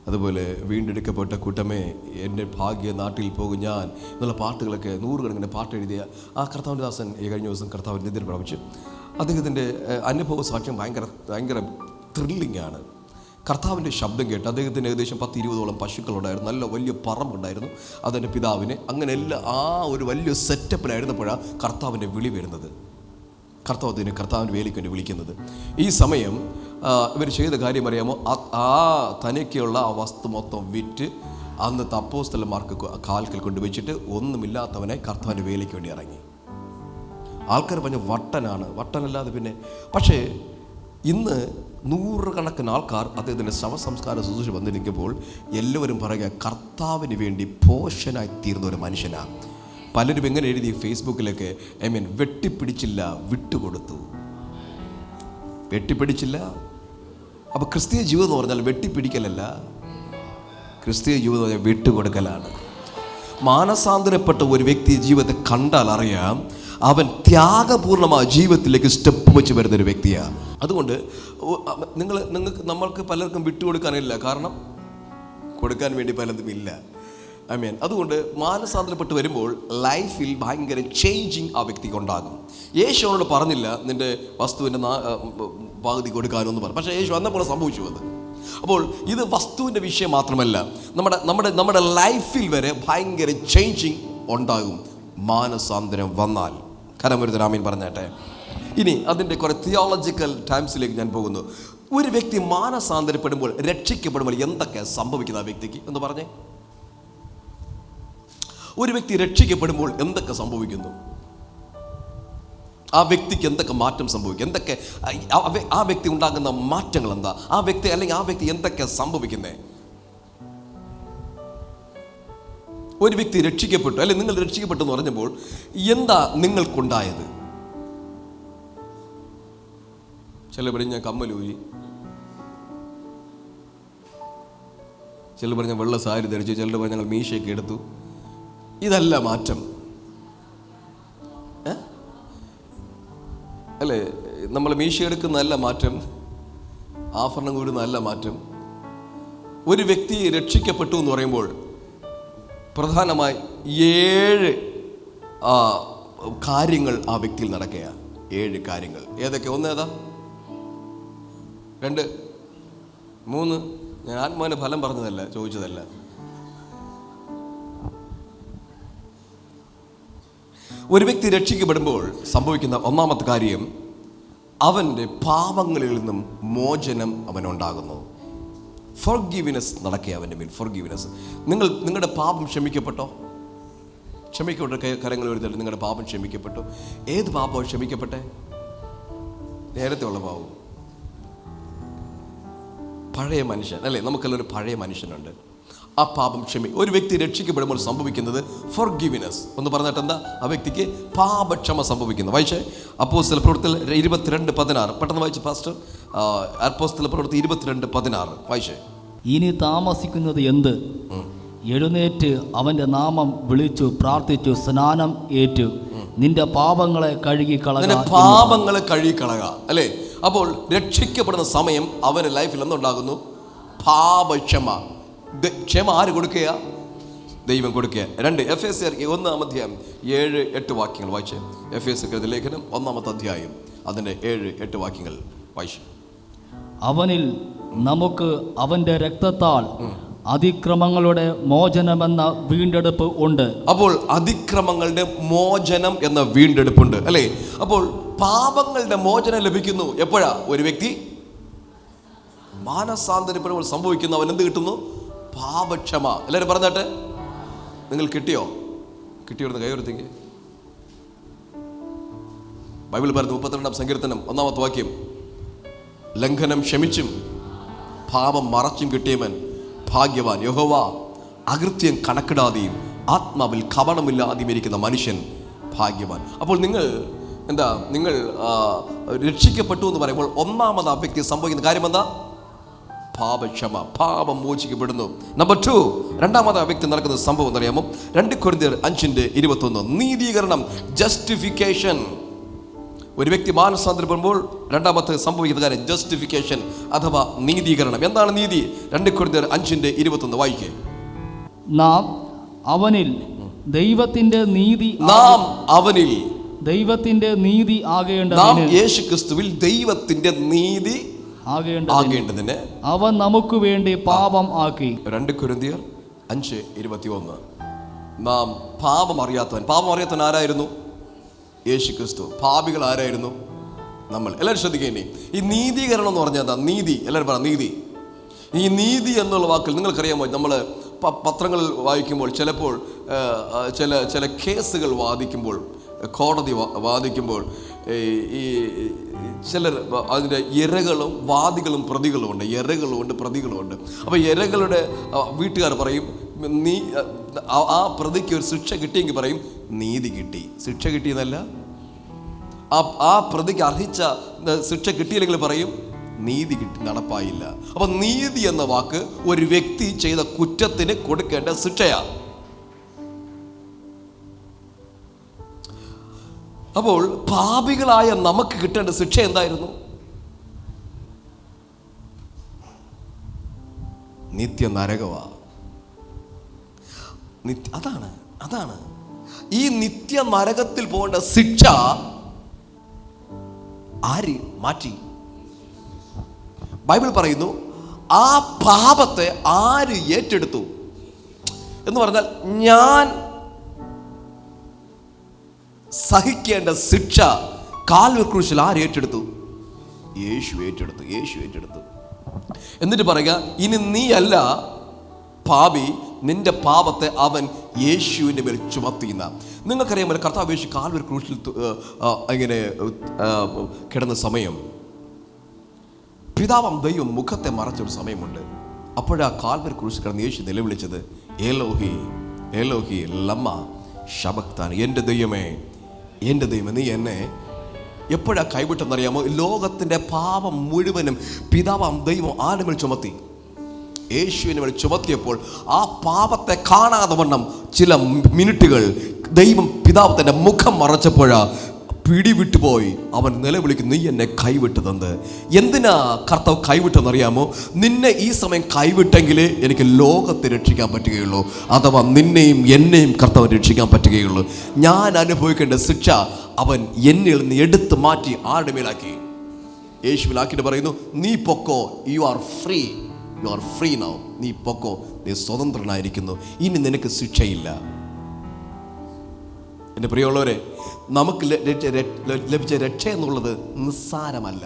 അതുപോലെ വീണ്ടെടുക്കപ്പെട്ട കൂട്ടമേ, എൻ്റെ ഭാഗ്യ നാട്ടിൽ പോകും ഞാൻ എന്നുള്ള പാട്ടുകളൊക്കെ 100 കണക്കിന് പാട്ട് എഴുതിയ ആ കർത്താവിൻ്റെ ദാസൻ കഴിഞ്ഞ ദിവസം കർത്താവിൽ നിദ്ര പ്രാപിച്ചു. അദ്ദേഹത്തിൻ്റെ അനുഭവ സാക്ഷ്യം ഭയങ്കര ത്രില്ലിംഗ് ആണ്. കർത്താവിൻ്റെ ശബ്ദം കേട്ട് അദ്ദേഹത്തിന് ഏകദേശം 10-20ഓളം പശുക്കളുണ്ടായിരുന്നു, നല്ല വലിയ പറമ്പുണ്ടായിരുന്നു അതെൻ്റെ പിതാവിന്. അങ്ങനെ എല്ലാം ആ ഒരു വലിയ സെറ്റപ്പിലായിരുന്നപ്പോഴാണ് കർത്താവിൻ്റെ വിളി വരുന്നത്. കർത്താവിൻ്റെ വേലയ്ക്ക് വേണ്ടി വിളിക്കുന്നത്. ഈ സമയം ഇവർ ചെയ്ത കാര്യം അറിയാമോ? ആ തനിക്കുള്ള ആ വസ്തു മൊത്തം വിറ്റ് അന്നത്തെ അപ്പോസ്തലന്മാർക്ക് കാൽക്കൽ കൊണ്ടുവച്ചിട്ട് ഒന്നുമില്ലാത്തവനെ കർത്താവിൻ്റെ വേലയ്ക്ക് വേണ്ടി ഇറങ്ങി. ആൾക്കാർ പറഞ്ഞ വട്ടനല്ലാതെ പിന്നെ. പക്ഷേ ഇന്ന് 100 കണക്കിന് ആൾക്കാർ അദ്ദേഹത്തിൻ്റെ ശവസംസ്കാര ശുശ്രൂഷ വന്നിരിക്കുമ്പോൾ എല്ലാവരും പറയുക കർത്താവിന് വേണ്ടി പോഷനായി തീർന്ന ഒരു മനുഷ്യനാണ്. പലരും എങ്ങനെ എഴുതി ഫേസ്ബുക്കിലൊക്കെ, വെട്ടിപ്പിടിച്ചില്ല, വിട്ടുകൊടുത്തു. വെട്ടിപ്പിടിച്ചില്ല. അപ്പോൾ ക്രിസ്തീയ ജീവിതം എന്ന് പറഞ്ഞാൽ വെട്ടിപ്പിടിക്കലല്ല, ക്രിസ്തീയ ജീവിതം എന്ന് പറഞ്ഞാൽ വിട്ടുകൊടുക്കലാണ്. മാനസാന്തരപ്പെട്ട ഒരു വ്യക്തി ജീവിതത്തെ കണ്ടാൽ അറിയാം അവൻ ത്യാഗപൂർണമായ ജീവിതത്തിലേക്ക് സ്റ്റെപ്പ് വെച്ച് വരുന്നൊരു വ്യക്തിയാണ്. അതുകൊണ്ട് നമ്മൾക്ക് പലർക്കും വിട്ടുകൊടുക്കാനില്ല, കാരണം കൊടുക്കാൻ വേണ്ടി പലതും ഇല്ല. അതുകൊണ്ട് മാനസാന്തരപ്പെട്ട് വരുമ്പോൾ ലൈഫിൽ ഭയങ്കര ചേഞ്ചിങ് ആ വ്യക്തിക്ക് ഉണ്ടാകും. യേശു അവനോട് പറഞ്ഞില്ല നിൻ്റെ വസ്തുവിൻ്റെ പകുതി കൊടുക്കാനൊന്നും പറഞ്ഞു, പക്ഷേ യേശു അന്നപ്പോൾ സംഭവിച്ചു അത്. അപ്പോൾ ഇത് വസ്തുവിൻ്റെ വിഷയം മാത്രമല്ല, നമ്മുടെ ലൈഫിൽ വരെ ഭയങ്കര ചേഞ്ചിങ് ഉണ്ടാകും മാനസാന്തരം വന്നാൽ. കരമൊരുത്തൻ ആമീൻ പറഞ്ഞാട്ടെ. ഇനി അതിൻ്റെ കുറേ തിയോളജിക്കൽ ടൈംസിലേക്ക് ഞാൻ പോകുന്നു. ഒരു വ്യക്തി മാനസാന്തരപ്പെടുമ്പോൾ, രക്ഷിക്കപ്പെടുമ്പോൾ എന്തൊക്കെ സംഭവിക്കുന്ന ആ വ്യക്തിക്ക് എന്ന് പറഞ്ഞേ. ഒരു വ്യക്തി രക്ഷിക്കപ്പെടുമ്പോൾ എന്തൊക്കെ സംഭവിക്കുന്നു? ആ വ്യക്തിക്ക് എന്തൊക്കെ മാറ്റം സംഭവിക്കും, എന്തൊക്കെ ആ വ്യക്തി ഉണ്ടാകുന്ന മാറ്റങ്ങൾ എന്താ, ആ വ്യക്തി അല്ലെങ്കിൽ ആ വ്യക്തി എന്തൊക്കെ സംഭവിക്കുന്നത്? ഒരു വ്യക്തി രക്ഷിക്കപ്പെട്ടു, അല്ലെങ്കിൽ നിങ്ങൾ രക്ഷിക്കപ്പെട്ടു എന്ന് പറഞ്ഞപ്പോൾ എന്താ നിങ്ങൾക്കുണ്ടായത്? ചില പറയും ഞാൻ കമ്മലൂരി, ചിലർ പറഞ്ഞ വെള്ള സാരി ധരിച്ചു, ചിലർ പറഞ്ഞ ഞങ്ങൾ മീശയൊക്കെ എടുത്തു. ഇതല്ല മാറ്റം അല്ലേ? നമ്മൾ മീശ എടുക്കുന്നതല്ല മാറ്റം, ആഭരണം കൂടുന്നതല്ല മാറ്റം. ഒരു വ്യക്തി രക്ഷിക്കപ്പെട്ടു എന്ന് പറയുമ്പോൾ പ്രധാനമായി 7 കാര്യങ്ങൾ ആ വ്യക്തിയിൽ നടക്കുക. 7 കാര്യങ്ങൾ. ഏതൊക്കെ? ഒന്ന് ഏതാ? 2, 3. ഞാൻ ആത്മാവിന്റെ ഫലം പറഞ്ഞതല്ല, ചോദിച്ചതല്ല. ഒരു വ്യക്തി രക്ഷിക്കപ്പെടുമ്പോൾ സംഭവിക്കുന്ന ഒന്നാമത്തെ കാര്യം, അവൻ്റെ പാപങ്ങളിൽ നിന്നും മോചനം അവനുണ്ടാകുന്നു. ഫോർഗീവ്നെസ് നടക്കുക അവൻ്റെ മേൽ. ഫോർഗീവ്നെസ്. നിങ്ങളുടെ പാപം ക്ഷമിക്കപ്പെട്ടോ? ക്ഷമിക്കപ്പെട്ട കരങ്ങൾ എഴുതട്ടെ. നിങ്ങളുടെ പാപം ക്ഷമിക്കപ്പെട്ടു. ഏത് പാപവും ക്ഷമിക്കപ്പെട്ടെ? നേരത്തെ ഉള്ള പാപം. പഴയ മനുഷ്യൻ അല്ലേ? നമുക്കെല്ലാം ഒരു പഴയ മനുഷ്യനുണ്ട്. ആ പാപം ഒരു വ്യക്തി രക്ഷിക്കപ്പെടുമ്പോൾ സംഭവിക്കുന്നത് ഫോർഗീവ്നെസ്. ഒന്ന് പറഞ്ഞിട്ട് എന്താ? ആ വ്യക്തിക്ക് പാപക്ഷമ സംഭവിക്കുന്നു. വായിച്ചേ അപ്പോസ്തല പ്രവൃത്തികൾ 22:16. പെട്ടെന്ന് വായിച്ചു പാസ്റ്റർ. അപ്പോസ്തല പ്രവൃത്തി 22:16 വായിച്ചേ. ഇനി താമസിക്കുന്നത് എന്ത്? എഴുന്നേറ്റ് അവന്റെ നാമം വിളിച്ചു പ്രാർത്ഥിച്ചു സ്നാനം ഏറ്റു നിന്റെ പാപങ്ങളെ കഴുകിക്കളക. പാപങ്ങളെ കഴുകിക്കളക അല്ലേ? അപ്പോൾ രക്ഷിക്കപ്പെടുന്ന സമയം അവന്റെ ലൈഫിൽ എന്തുണ്ടാകുന്നു? പാപക്ഷമ. ക്ഷമ ആര് കൊടുക്കുക? ദൈവം കൊടുക്കുക. 2 എഫേസ്യർ 1:7-8 വാക്യങ്ങൾ വായിച്ചേ. എഫേസ്യരുടെ ലേഖനം 1-ാമത്തെ അധ്യായം അതിൻ്റെ 7-8 വാക്യങ്ങൾ വായിച്ചു. അവനിൽ നമുക്ക് അവന്റെ രക്തത്താൽ അതിക്രമങ്ങളുടെ മോചനമെന്ന വീണ്ടെടുപ്പ് ഉണ്ട്. അപ്പോൾ അതിക്രമങ്ങളുടെ മോചനം എന്ന വീണ്ടെടുപ്പുണ്ട് അല്ലേ? അപ്പോൾ പാപങ്ങളുടെ മോചനം ലഭിക്കുന്നു എപ്പോഴാ? ഒരു വ്യക്തി മാനസാന്തരപ്പെടുമ്പോൾ സംഭവിക്കുന്നു. അവൻ എന്ത് കിട്ടുന്നു? പാപക്ഷമ. എല്ലാവരും പറഞ്ഞാട്ടെ. നിങ്ങൾ കിട്ടിയോ? കിട്ടിയോന്ന് കൈവർത്തിക്ക്. ബൈബിൾ പറയുന്നു 32-ാം സങ്കീർത്തനം 1-ാമത്തെ വാക്യം, ലംഘനം ക്ഷമിച്ചും പാപം മറച്ചും കിട്ടിയവൻ ഭാഗ്യവാൻ. യഹോവ അകൃത്യം കണക്കിടാതെയും ആത്മാവിൽ കപടമില്ലാതെയും ഇരിക്കുന്ന മനുഷ്യൻ ഭാഗ്യവാൻ. അപ്പോൾ നിങ്ങൾ രക്ഷിക്കപ്പെട്ടു എന്ന് പറയുമ്പോൾ ഒന്നാമത് ആ വ്യക്തി സംഭവിക്കുന്ന കാര്യം എന്താ? പാപക്ഷമ. പാപം മോചിക്കപ്പെടുന്നു. നമ്പർ 2, രണ്ടാമത് ആ വ്യക്തി നടക്കുന്ന സംഭവം എന്നറിയാമോ? 2 കൊരിന്ത്യർ 5:21 നീതീകരണം, ജസ്റ്റിഫിക്കേഷൻ. ഒരു വ്യക്തി മാനസാന്തരപ്പെടുമ്പോൾ രണ്ടാമത്തെ സംഭവിക്കുന്ന കാര്യം ജസ്റ്റിഫിക്കേഷൻ അഥവാ നീതീകരണം. എന്താണ് നീതി? 2 കൊരിന്ത്യർ 5:21 വായിക്കേ. നാം അവനിൽ ദൈവത്തിന്റെ നീതി ആകേണ്ടതിന്, നാം യേശുക്രിസ്തുവിൽ ദൈവത്തിന്റെ നീതി ആകേണ്ടതിന് അവൻ നമുക്ക് വേണ്ടി പാപം ആക്കി. 2 കൊരിന്ത്യർ 5:21 നാം പാപം അറിയാത്തവൻ ആരായിരുന്നു? യേശുക്രിസ്തു. പാപികൾ ആരായിരുന്നു? നമ്മൾ. എല്ലാവരും ശ്രദ്ധിക്കേണ്ടി. ഈ നീതീകരണം എന്ന് പറഞ്ഞാൽ എന്താ? നീതി. എല്ലാവരും പറ നീതി. ഈ നീതി എന്നുള്ള വാക്കിൽ നിങ്ങൾക്കറിയാമോ? നമ്മൾ പത്രങ്ങൾ വായിക്കുമ്പോൾ ചിലപ്പോൾ ചില കേസുകൾ വാദിക്കുമ്പോൾ, കോടതി വാദിക്കുമ്പോൾ ഈ ചിലർ അതിൻ്റെ ഇരകളും വാദികളും പ്രതികളുമുണ്ട്. പ്രതികളുമുണ്ട്. അപ്പോൾ ഇരകളുടെ വീട്ടുകാർ പറയും ആ പ്രതിക്ക് ഒരു ശിക്ഷ കിട്ടിയെങ്കിൽ പറയും നീതി കിട്ടി. ശിക്ഷ കിട്ടിയെന്നല്ല, ആ പ്രതിക്ക് അർഹിച്ച ശിക്ഷ കിട്ടിയില്ലെങ്കിൽ പറയും നീതി കിട്ടി, നടപ്പായില്ല. അപ്പം നീതി എന്ന വാക്ക് ഒരു വ്യക്തി ചെയ്ത കുറ്റത്തിന് കൊടുക്കേണ്ട ശിക്ഷയാണ്. അപ്പോൾ പാപികളായ നമുക്ക് കിട്ടേണ്ട ശിക്ഷ എന്തായിരുന്നു? നിത്യ നരകവാ. അതാണ് ഈ നിത്യ നരകത്തിൽ പോകേണ്ട ശിക്ഷ ആര് മാറ്റി? ബൈബിൾ പറയുന്നു ആ പാപത്തെ ആര് ഏറ്റെടുത്തു എന്ന് പറഞ്ഞാൽ, ഞാൻ സഹിക്കേണ്ട ശിക്ഷ കാൽവരി ക്രൂശിൽ ആര് ഏറ്റെടുത്തു? യേശു ഏറ്റെടുത്തു. എന്നിട്ട് പറയുക, ഇനി നീ അല്ല പാപി, നിന്റെ പാപത്തെ അവൻ യേശുവിൻ്റെ മേൽ ചുമത്തിയുന്ന. നിങ്ങൾക്കറിയാമല്ലോ, കർത്താവ് യേശു കാൽവരി ക്രൂശിൽ ഇങ്ങനെ കിടന്ന സമയം പിതാവാം ദൈവം മുഖത്തെ മറച്ചൊരു സമയമുണ്ട്. അപ്പോഴാ കാൽവരി ക്രൂശിൽ കിടന്ന് യേശു നിലവിളിച്ചത്, ഏലോഹി ഏലോഹി ലമ്മ ശബക്താനി, എൻ്റെ ദൈവമേ എൻ്റെ ദൈവമേ നീ എന്നെ എപ്പോഴാ കൈവിട്ടെന്നറിയാമോ? ലോകത്തിൻ്റെ പാപം മുഴുവനും പിതാവാം ദൈവം ആരുടെ മേൽ ചുമത്തി? യേശുവിനെ മേൽ ചുമത്തിയപ്പോൾ ആ പാപത്തെ കാണാതെ വണ്ണം ചില മിനിറ്റുകൾ ദൈവം പിതാവ് തൻ്റെ മുഖം മറച്ചപ്പോഴാ പിടിവിട്ടുപോയി. അവൻ നിലവിളിക്കും, നീ എന്നെ കൈവിട്ടതെന്ത്? എന്തിനാ കർത്താവ് കൈവിട്ടെന്നറിയാമോ? നിന്നെ ഈ സമയം കൈവിട്ടെങ്കിലേ എനിക്ക് ലോകത്തെ രക്ഷിക്കാൻ പറ്റുകയുള്ളൂ, അഥവാ നിന്നെയും എന്നെയും കർത്താവ് രക്ഷിക്കാൻ പറ്റുകയുള്ളൂ. ഞാൻ അനുഭവിക്കേണ്ട ശിക്ഷ അവൻ എന്നിൽ നിന്ന് എടുത്തു മാറ്റി ആരുടെ മേലാക്കി? യേശുവിലാക്കിയിട്ട് പറയുന്നു, നീ പൊക്കോ, you are free, you are free now. നീ പൊക്കോ, നീ സ്വതന്ത്രനായിരിക്കുന്നു, ഇനി നിനക്ക് ശിക്ഷയില്ല. എൻ്റെ പ്രിയമുള്ളവരെ, നമുക്ക് ലഭിച്ച രക്ഷ എന്നുള്ളത് നിസ്സാരമല്ല,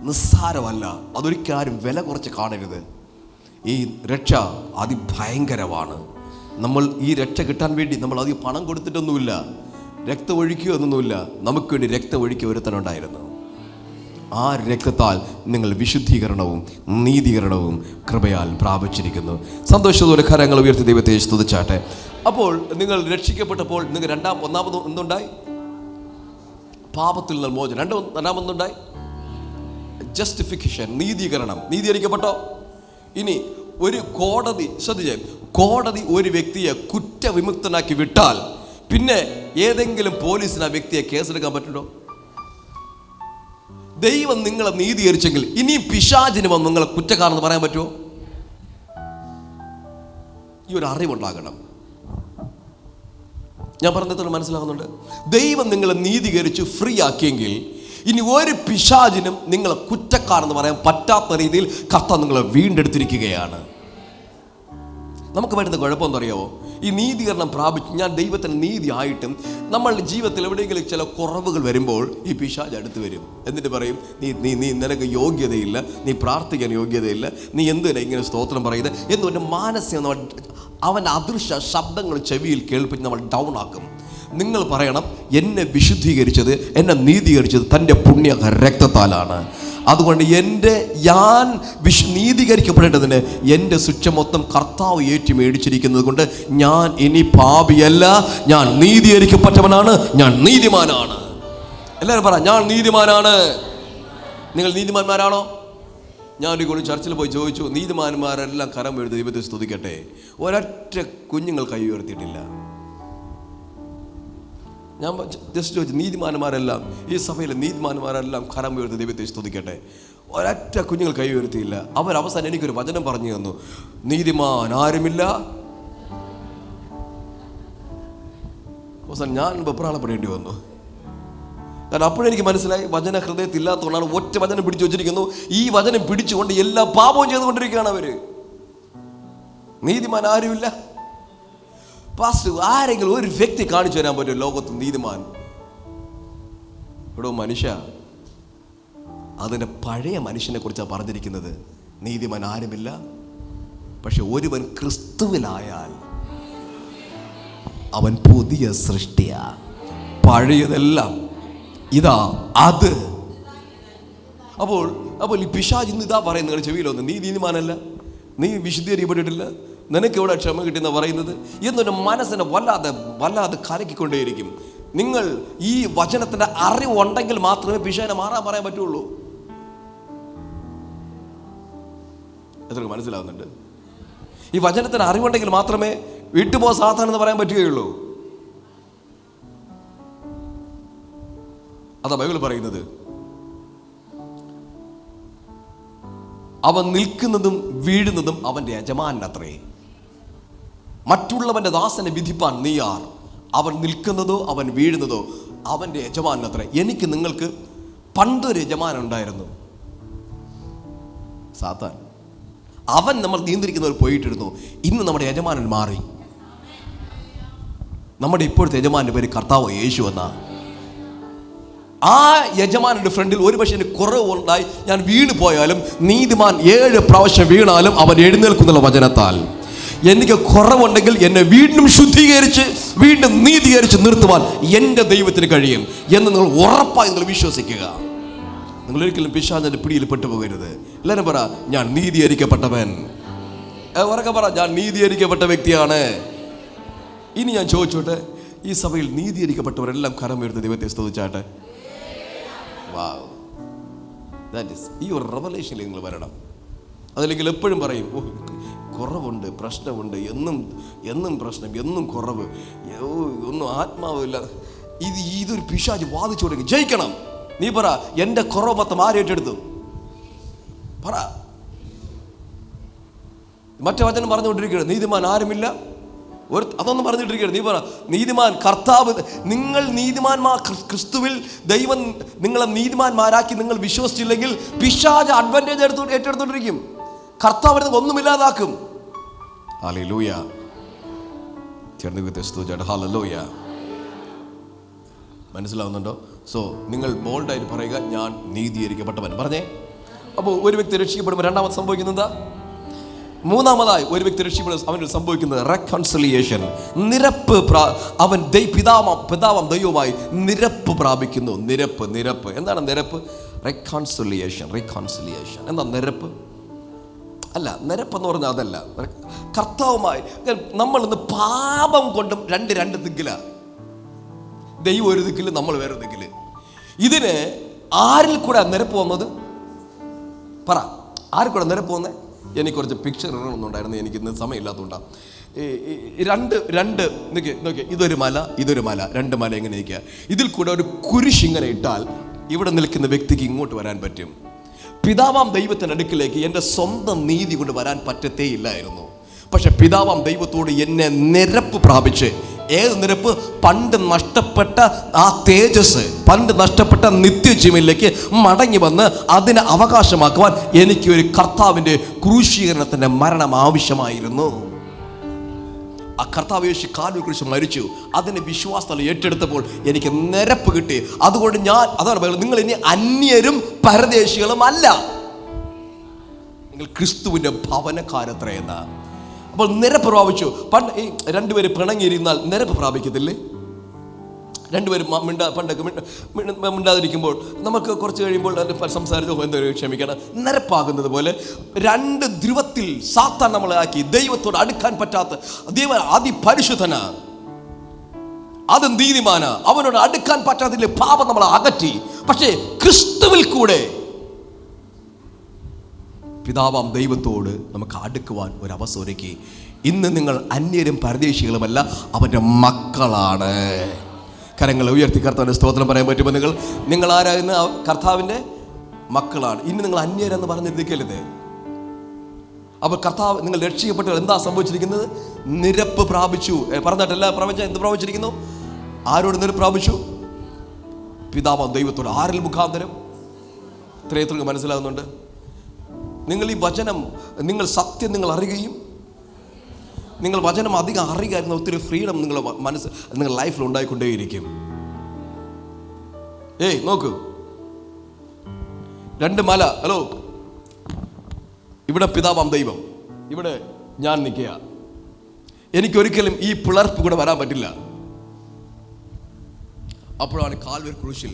നിസ്സാരമല്ല. അതൊരിക്കലും വില കുറച്ച് കാണരുത്. ഈ രക്ഷ അതിഭയങ്കരമാണ്. നമ്മൾ ഈ രക്ഷ കിട്ടാൻ വേണ്ടി നമ്മൾ അധികം പണം കൊടുത്തിട്ടൊന്നുമില്ല, രക്തം ഒഴിക്കുക എന്നൊന്നുമില്ല. നമുക്ക് വേണ്ടി രക്തം ഒഴുക്കി ഒരുത്തനുണ്ടായിരുന്നു. ആ രക്തത്താൽ നിങ്ങൾ വിശുദ്ധീകരണവും നീതീകരണവും കൃപയാൽ പ്രാപിച്ചിരിക്കുന്നു. സന്തോഷത്തോടെ കരങ്ങൾ ഉയർത്തി ദൈവത്തെ സ്തുതിച്ചാട്ടെ. അപ്പോൾ നിങ്ങൾ രക്ഷിക്കപ്പെട്ടപ്പോൾ നിങ്ങൾ ഒന്നാമത് എന്തുണ്ടായി? പാപത്തിൽ നിന്ന് മോചനം. രണ്ടാമതുണ്ടായി ജസ്റ്റിഫിക്കേഷൻ, നീതീകരണം. നീതീകരിക്കപ്പെട്ടോ? ഇനി ഒരു കോടതി, ശ്രദ്ധിച്ചേ, കോടതി ഒരു വ്യക്തിയെ കുറ്റവിമുക്തനാക്കി വിട്ടാൽ പിന്നെ ഏതെങ്കിലും പോലീസിന് ആ വ്യക്തിയെ കേസെടുക്കാൻ പറ്റുമോ? ദൈവം നിങ്ങളെ നീതീകരിച്ചെങ്കിൽ ഇനി പിശാചിന് വന്ന് നിങ്ങളെ കുറ്റക്കാരെന്ന് പറയാൻ പറ്റുമോ? ഈ ഒരു അറിവുണ്ടാകണം. ഞാൻ പറഞ്ഞത് മനസ്സിലാകുന്നുണ്ട്? ദൈവം നിങ്ങളെ നീതീകരിച്ച് ഫ്രീ ആക്കിയെങ്കിൽ ഇനി ഒരു പിശാചിനും നിങ്ങളെ കുറ്റക്കാരെന്ന് പറയാൻ പറ്റാത്ത രീതിയിൽ കർത്താവ് നിങ്ങളെ വീണ്ടെടുത്തിരിക്കുകയാണ്. നമുക്ക് വരുന്ന കുഴപ്പമെന്ന് അറിയാമോ? ഈ നീതീകരണം പ്രാപിച്ച് ഞാൻ ദൈവത്തിന് നീതി ആയിട്ടും നമ്മളുടെ ജീവിതത്തിൽ എവിടെയെങ്കിലും ചില കുറവുകൾ വരുമ്പോൾ ഈ പിശാച് അടുത്ത് വരും. എന്നിട്ട് പറയും, നീ നിനക്ക് യോഗ്യതയില്ല, നീ പ്രാർത്ഥിക്കാൻ യോഗ്യതയില്ല, നീ എന്തിനാ ഇങ്ങനെ സ്തോത്രം പറയുന്നത് എന്നുകൊണ്ട് മാനസികം അവൻ്റെ അദൃശ്യ ശബ്ദങ്ങൾ ചെവിയിൽ കേൾപ്പിച്ച് നമ്മൾ ഡൗൺ ആക്കും. നിങ്ങൾ പറയണം, എന്നെ വിശുദ്ധീകരിച്ചത്, എന്നെ നീതീകരിച്ചത് തൻ്റെ പുണ്യ രക്തത്താലാണ്. അതുകൊണ്ട് ഞാൻ നീതീകരിക്കപ്പെടേണ്ടതിന് എൻ്റെ ശിക്ഷ മൊത്തം കർത്താവ് ഏറ്റി മേടിച്ചിരിക്കുന്നത് കൊണ്ട് ഞാൻ ഇനി പാപിയല്ല, ഞാൻ നീതീകരിക്കപ്പെട്ടവനാണ്, ഞാൻ നീതിമാനാണ്. എല്ലാവരും പറ, ഞാൻ നീതിമാനാണ്. നിങ്ങൾ നീതിമാന്മാരാണോ? ഞാൻ ഒരു ചർച്ചിൽ പോയി ചോദിച്ചു, നീതിമാന്മാരെല്ലാം കരം എഴുതി ദൈവത്തെ സ്തുതിക്കട്ടെ. ഒരൊറ്റ കുഞ്ഞുങ്ങൾ കൈ ഉയർത്തിയിട്ടില്ല. ഞാൻ ജസ്റ്റ് ചോദിച്ചു, നീതിമാന്മാരെല്ലാം ഈ സഭയിലെ നീതിമാന്മാരെല്ലാം കരം ഉയർത്തി ദൈവത്തെ സ്തുതിക്കട്ടെ. ഒരൊറ്റ കുഞ്ഞുങ്ങൾ കൈ ഉയർത്തിയില്ല. അവരവസാനം എനിക്കൊരു വചനം പറഞ്ഞു തന്നു, നീതിമാൻ ആരുമില്ല. അവസാനം ഞാൻ വെപ്രാളപ്പെടേണ്ടി വന്നു. കാരണം അപ്പോഴെനിക്ക് മനസ്സിലായി, വചന ഹൃദയത്തിൽ ഇല്ലാത്തതുകൊണ്ടാണ് ഒറ്റ വചനം പിടിച്ചു വച്ചിരിക്കുന്നു. ഈ വചനം പിടിച്ചുകൊണ്ട് എല്ലാ പാപവും ചെയ്തുകൊണ്ടിരിക്കുകയാണ് അവര്. നീതിമാൻ ആരുമില്ല. പാസ്റ്റർ, ആരെങ്കിലും ഒരു വ്യക്തി കാണിച്ചു തരാൻ പറ്റുമോ ലോകത്ത് നീതിമാൻ? ഇവിടെ മനുഷ്യ, അതിൻ്റെ പഴയ മനുഷ്യനെ കുറിച്ചാണ് പറഞ്ഞിരിക്കുന്നത്. നീതിമാൻ ആരുമില്ല. പക്ഷെ ഒരുവൻ ക്രിസ്തുവിലായാൽ അവൻ പുതിയ സൃഷ്ടിയാ. പഴയതെല്ലാം ഇതാ അത്. അപ്പോൾ ഈ പിശാച് ഇന്ന് ഇതാ പറയുന്നത് നിങ്ങളുടെ ചെവിയിലൊന്ന്, നീ നീതിമാനല്ല, നീ വിശുദ്ധീകരിക്കപ്പെട്ടിട്ടില്ല, നിനക്ക് എവിടെ ക്ഷമ കിട്ടിയെന്ന് പറയുന്നത് എന്നൊരു മനസ്സിനെ വല്ലാതെ കലക്കിക്കൊണ്ടേയിരിക്കും. നിങ്ങൾ ഈ വചനത്തിൻ്റെ അറിവുണ്ടെങ്കിൽ മാത്രമേ പിശാചിനെ മാറാൻ പറയാൻ പറ്റുള്ളൂ. എത്രക്ക് മനസ്സിലാവുന്നുണ്ട്? ഈ വചനത്തിന് അറിവുണ്ടെങ്കിൽ മാത്രമേ വിട്ടുപോ സാധാരണ എന്ന് പറയാൻ പറ്റുകയുള്ളൂ. അതാ ബൈബിൾ പറയുന്നത്, അവൻ നിൽക്കുന്നതും വീഴുന്നതും അവൻ്റെ യജമാനത്രേ. മറ്റുള്ളവൻ്റെ ദാസനെ വിധിപ്പാൻ നീയാർ. അവൻ നിൽക്കുന്നതോ അവൻ വീഴുന്നതോ അവൻ്റെ യജമാനത്രേ. എനിക്ക് നിങ്ങൾക്ക് പണ്ടൊരു യജമാനൻ ഉണ്ടായിരുന്നു, സാത്താൻ. അവൻ നമ്മൾ നിയന്ത്രിക്കുന്നവർ പോയിട്ടിരുന്നു. ഇന്ന് നമ്മുടെ യജമാനൻ മാറി. നമ്മുടെ ഇപ്പോഴത്തെ യജമാൻ്റെ പേര് കർത്താവ് യേശു എന്നാ. ആ യജമാനന്റെ ഫ്രണ്ടിൽ ഒരു പക്ഷേ കുറവുണ്ടായി ഞാൻ വീണ് പോയാലും നീതിമാൻ 7 പ്രാവശ്യം വീണാലും അവൻ എഴുന്നേൽക്കുന്നുള്ള വചനത്താൽ എനിക്ക് കുറവുണ്ടെങ്കിൽ എന്നെ വീണ്ടും ശുദ്ധീകരിച്ച് വീണ്ടും നീതീകരിച്ച് നിർത്തുവാൻ എൻ്റെ ദൈവത്തിന് കഴിയും എന്ന് നിങ്ങൾ ഉറപ്പായി നിങ്ങൾ വിശ്വസിക്കുക. നിങ്ങൾ ഒരിക്കലും പിശാചിന്റെ പിടിയിൽ പെട്ടുപോകരുത്. എല്ലാവരും പറ, ഞാൻ നീതീകരിക്കപ്പെട്ടവൻ. ഉറക്കെ പറ, ഞാൻ നീതീകരിക്കപ്പെട്ട വ്യക്തിയാണ്. ഇനി ഞാൻ ചോദിച്ചോട്ടെ, ഈ സഭയിൽ നീതീകരിക്കപ്പെട്ടവരെല്ലാം കരം ഉയർത്തി ദൈവത്തെ സ്തുതിച്ചാട്ടെ. വാവ്, ദാറ്റ് ഈസ് ഈ ഒരു റെവലേഷനിൽ നിങ്ങൾ വരണം. അതല്ലെങ്കിൽ എപ്പോഴും പറയും, ഓ കുറവുണ്ട്, പ്രശ്നമുണ്ട്, എന്നും പ്രശ്നം, എന്നും കുറവ്, ഒന്നും ആത്മാവില്ല. ഇതൊരു പിശാച് വാദിച്ചു കൊടുക്കും. ജയിക്കണം. നീ പറ, എൻ്റെ കുറവ് മൊത്തം ആര് ഏറ്റെടുത്തു? പറ. മറ്റേ വചനം പറഞ്ഞുകൊണ്ടിരിക്കുകയാണ്, നീതിമാൻ ആരുമില്ല. അതൊന്നും പറഞ്ഞിട്ടിരിക്കുകയാണ്. നീ പറ, നീതിമാൻ കർത്താവ്. നിങ്ങൾ നീതിമാന്മാർ ക്രിസ്തുവിൽ ദൈവം നിങ്ങളെ നീതിമാന്മാരാക്കി നിങ്ങൾ വിശ്വസിച്ചില്ലെങ്കിൽ പിശാച് അഡ്വാൻറ്റേജ് ഏറ്റെടുത്തോണ്ടിരിക്കും. കർത്താവ് ഒന്നുമില്ലാതാക്കും. ഹല്ലേലൂയ. ഹല്ലേലൂയ. മനസ്സിലാവുന്നുണ്ടോ? സോ നിങ്ങൾ ബോൾഡായിട്ട് പറയുക, ഞാൻ നീതീകരിക്കപ്പെട്ടവൻ. പറഞ്ഞേ. അപ്പോൾ ഒരു വ്യക്തി രക്ഷിക്കപ്പെടുമ്പോൾ രണ്ടാമത് സംഭവിക്കുന്നത്, മൂന്നാമതായി ഒരു വ്യക്തി രക്ഷിക്കപ്പെടുമ്പോൾ അവന് സംഭവിക്കുന്നത് റെക്കൺസിലിയേഷൻ. നിരപ്പ്. അവൻ പിതാവാം ദൈവവുമായി നിരപ്പ് പ്രാപിക്കുന്നു. നിരപ്പ്. എന്താണ് നിരപ്പ്? റെക്കൺസിലിയേഷൻ. എന്താ നിരപ്പ്? അല്ല, നിരപ്പെന്ന് പറഞ്ഞാൽ അതല്ല. കർത്താവുമായി നമ്മൾ ഇന്ന് പാപം കൊണ്ടും രണ്ട് ദിക്കിലാണ്. ദൈവം ഒരു ദിക്കില്, നമ്മൾ വേറെ ദിക്കില്. ഇതിന് ആരിൽ കൂടെ നിരപ്പ് വന്നത്? പറ, ആരിൽ കൂടെ നിരപ്പ് വന്നേ? എനിക്ക് കുറച്ച് പിക്ചർ ഇടണമെന്നുണ്ടായിരുന്നു, എനിക്കിന്ന് സമയമില്ലാത്തതുകൊണ്ടാണ്. നോക്കി, ഇതൊരു മല, 2 മല എങ്ങനെ ഇരിക്കുക. ഇതിൽ കൂടെ ഒരു കുരിശിങ്ങനെ ഇട്ടാൽ ഇവിടെ നിൽക്കുന്ന വ്യക്തിക്ക് ഇങ്ങോട്ട് വരാൻ പറ്റും. പിതാവാം ദൈവത്തിൻ്റെ അടുക്കിലേക്ക് എൻ്റെ സ്വന്തം നീതി കൊണ്ട് വരാൻ പറ്റത്തേ ഇല്ലായിരുന്നു. പക്ഷെ പിതാവാം ദൈവത്തോട് എന്നെ നിരപ്പ് പ്രാപിച്ച്, ഏത് നിരപ്പ്? പണ്ട് നഷ്ടപ്പെട്ട ആ തേജസ്, പണ്ട് നഷ്ടപ്പെട്ട നിത്യജീവനിലേക്ക് മടങ്ങി വന്ന് അതിനെ അവകാശമാക്കുവാൻ എനിക്ക് ഒരു കർത്താവിൻ്റെ ക്രൂശീകരണത്തിൻ്റെ മരണം ആവശ്യമായിരുന്നു. ആ കർത്താവ് യേശു കാൽവരിയിൽ കുരിശിൽ മരിച്ചു. അതിൻ്റെ വിശ്വാസത്തിൽ ഏറ്റെടുത്തപ്പോൾ എനിക്ക് നിരപ്പ് കിട്ടി. അതുകൊണ്ട് അതാണ് പറയുന്നത്, നിങ്ങൾ ഇനി അന്യരും പരദേശികളും അല്ല, നിങ്ങൾ ക്രിസ്തുവിൻ്റെ ഭവനക്കാരത്രയെന്ന. അപ്പോൾ നിരപ്പ് പ്രാപിച്ചു. പണ്ട് ഈ 2 പേര് പിണങ്ങിയിരുന്നാൽ നിരപ്പ് പ്രാപിക്കത്തില്ലേ? 2 പേരും പണ്ടൊക്കെ മിണ്ടാതിരിക്കുമ്പോൾ നമുക്ക് കുറച്ച് കഴിയുമ്പോൾ സംസാരിച്ചോ എന്തോ ക്ഷമിക്കണം, നിരപ്പാകുന്നത് പോലെ 2 ധ്രുവത്തിൽ സാത്താൻ നമ്മളെ ആക്കി. ദൈവത്തോട് അടുക്കാൻ പറ്റാത്ത ദൈവം അതിപരിശുദ്ധനാ, അത് നീതിമാനാ, അവനോട് അടുക്കാൻ പറ്റാത്തില്ലേ പാപം നമ്മളെ അകറ്റി. പക്ഷേ ക്രിസ്തുവിൽ കൂടെ പിതാവാം ദൈവത്തോട് നമുക്ക് അടുക്കുവാൻ ഒരു അവസരം ഒരുക്കി. ഇന്ന് നിങ്ങൾ അന്യരും പരദേശികളുമല്ല, അവൻ്റെ മക്കളാണ്. കരങ്ങൾ ഉയർത്തി കർത്താവിൻ്റെ സ്തോത്രം പറയാൻ പറ്റുമ്പോൾ നിങ്ങൾ ആരാകുന്ന കർത്താവിൻ്റെ മക്കളാണ്. ഇനി നിങ്ങൾ അന്യരെന്ന് പറഞ്ഞിരിക്കരുത്. അപ്പോൾ കർത്താവ് നിങ്ങൾ രക്ഷിക്കപ്പെട്ടവർ എന്താ സംഭവിച്ചിരിക്കുന്നത്? നിരപ്പ് പ്രാപിച്ചു. പറഞ്ഞിട്ടല്ല പ്രപഞ്ചം എന്ത് പ്രാപിച്ചിരിക്കുന്നു? ആരോട് നിരപ്പ് പ്രാപിച്ചു? പിതാവാം ദൈവത്തോട്. ആരിൽ മുഖാന്തരം? ഇത്രയും മനസ്സിലാകുന്നുണ്ട്? നിങ്ങൾ ഈ വചനം, നിങ്ങൾ സത്യം നിങ്ങൾ അറിയുകയും, നിങ്ങൾ വചനം അധികം അറിയുക, ഒത്തിരി ഫ്രീഡം നിങ്ങളുടെ ലൈഫിൽ ഉണ്ടായിക്കൊണ്ടേയിരിക്കും. നോക്കൂ, 2 മല. ഹലോ, ഇവിടെ പിതാവാം ദൈവം, ഇവിടെ ഞാൻ നിൽക്കുക. എനിക്കൊരിക്കലും ഈ പിളർപ്പ് കൂടെ വരാൻ പറ്റില്ല. അപ്പോഴാണ് കാൽവരി ക്രൂശിൽ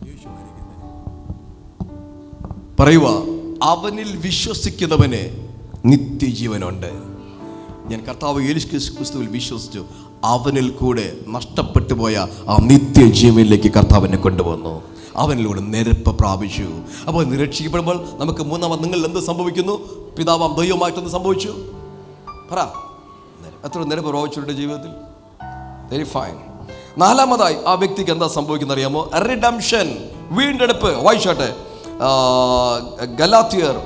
യേശു മരിക്കുന്നത്. പറയുക, അവനിൽ വിശ്വസിക്കുന്നവന് നിത്യജീവനുണ്ട്. ഞാൻ കർത്താവ് യേശു ക്രിസ്തുവിൽ വിശ്വസിച്ചു. അവനിൽ കൂടെ നഷ്ടപ്പെട്ടു പോയ ആ നിത്യജീവനിലേക്ക് കർത്താവിനെ കൊണ്ടുവന്നു. അവനിലൂടെ നിരപ്പ് പ്രാപിച്ചു. അപ്പോൾ രക്ഷിക്കപ്പെടുമ്പോൾ നമുക്ക് മൂന്നാമത് നിങ്ങൾ എന്ത് സംഭവിക്കുന്നു? പിതാവാം ദൈവമായിട്ടൊന്ന് സംഭവിച്ചു. പറ, എത്ര നിരപ്പ് പ്രാപിച്ചു ജീവിതത്തിൽ? Very fine. നാലാമതായി ആ വ്യക്തിക്ക് എന്താ സംഭവിക്കുന്നത് അറിയാമോ? റിഡംഷൻ, വീണ്ടെടുപ്പ്. വായിച്ചോട്ടെ, ഗലാത്യർ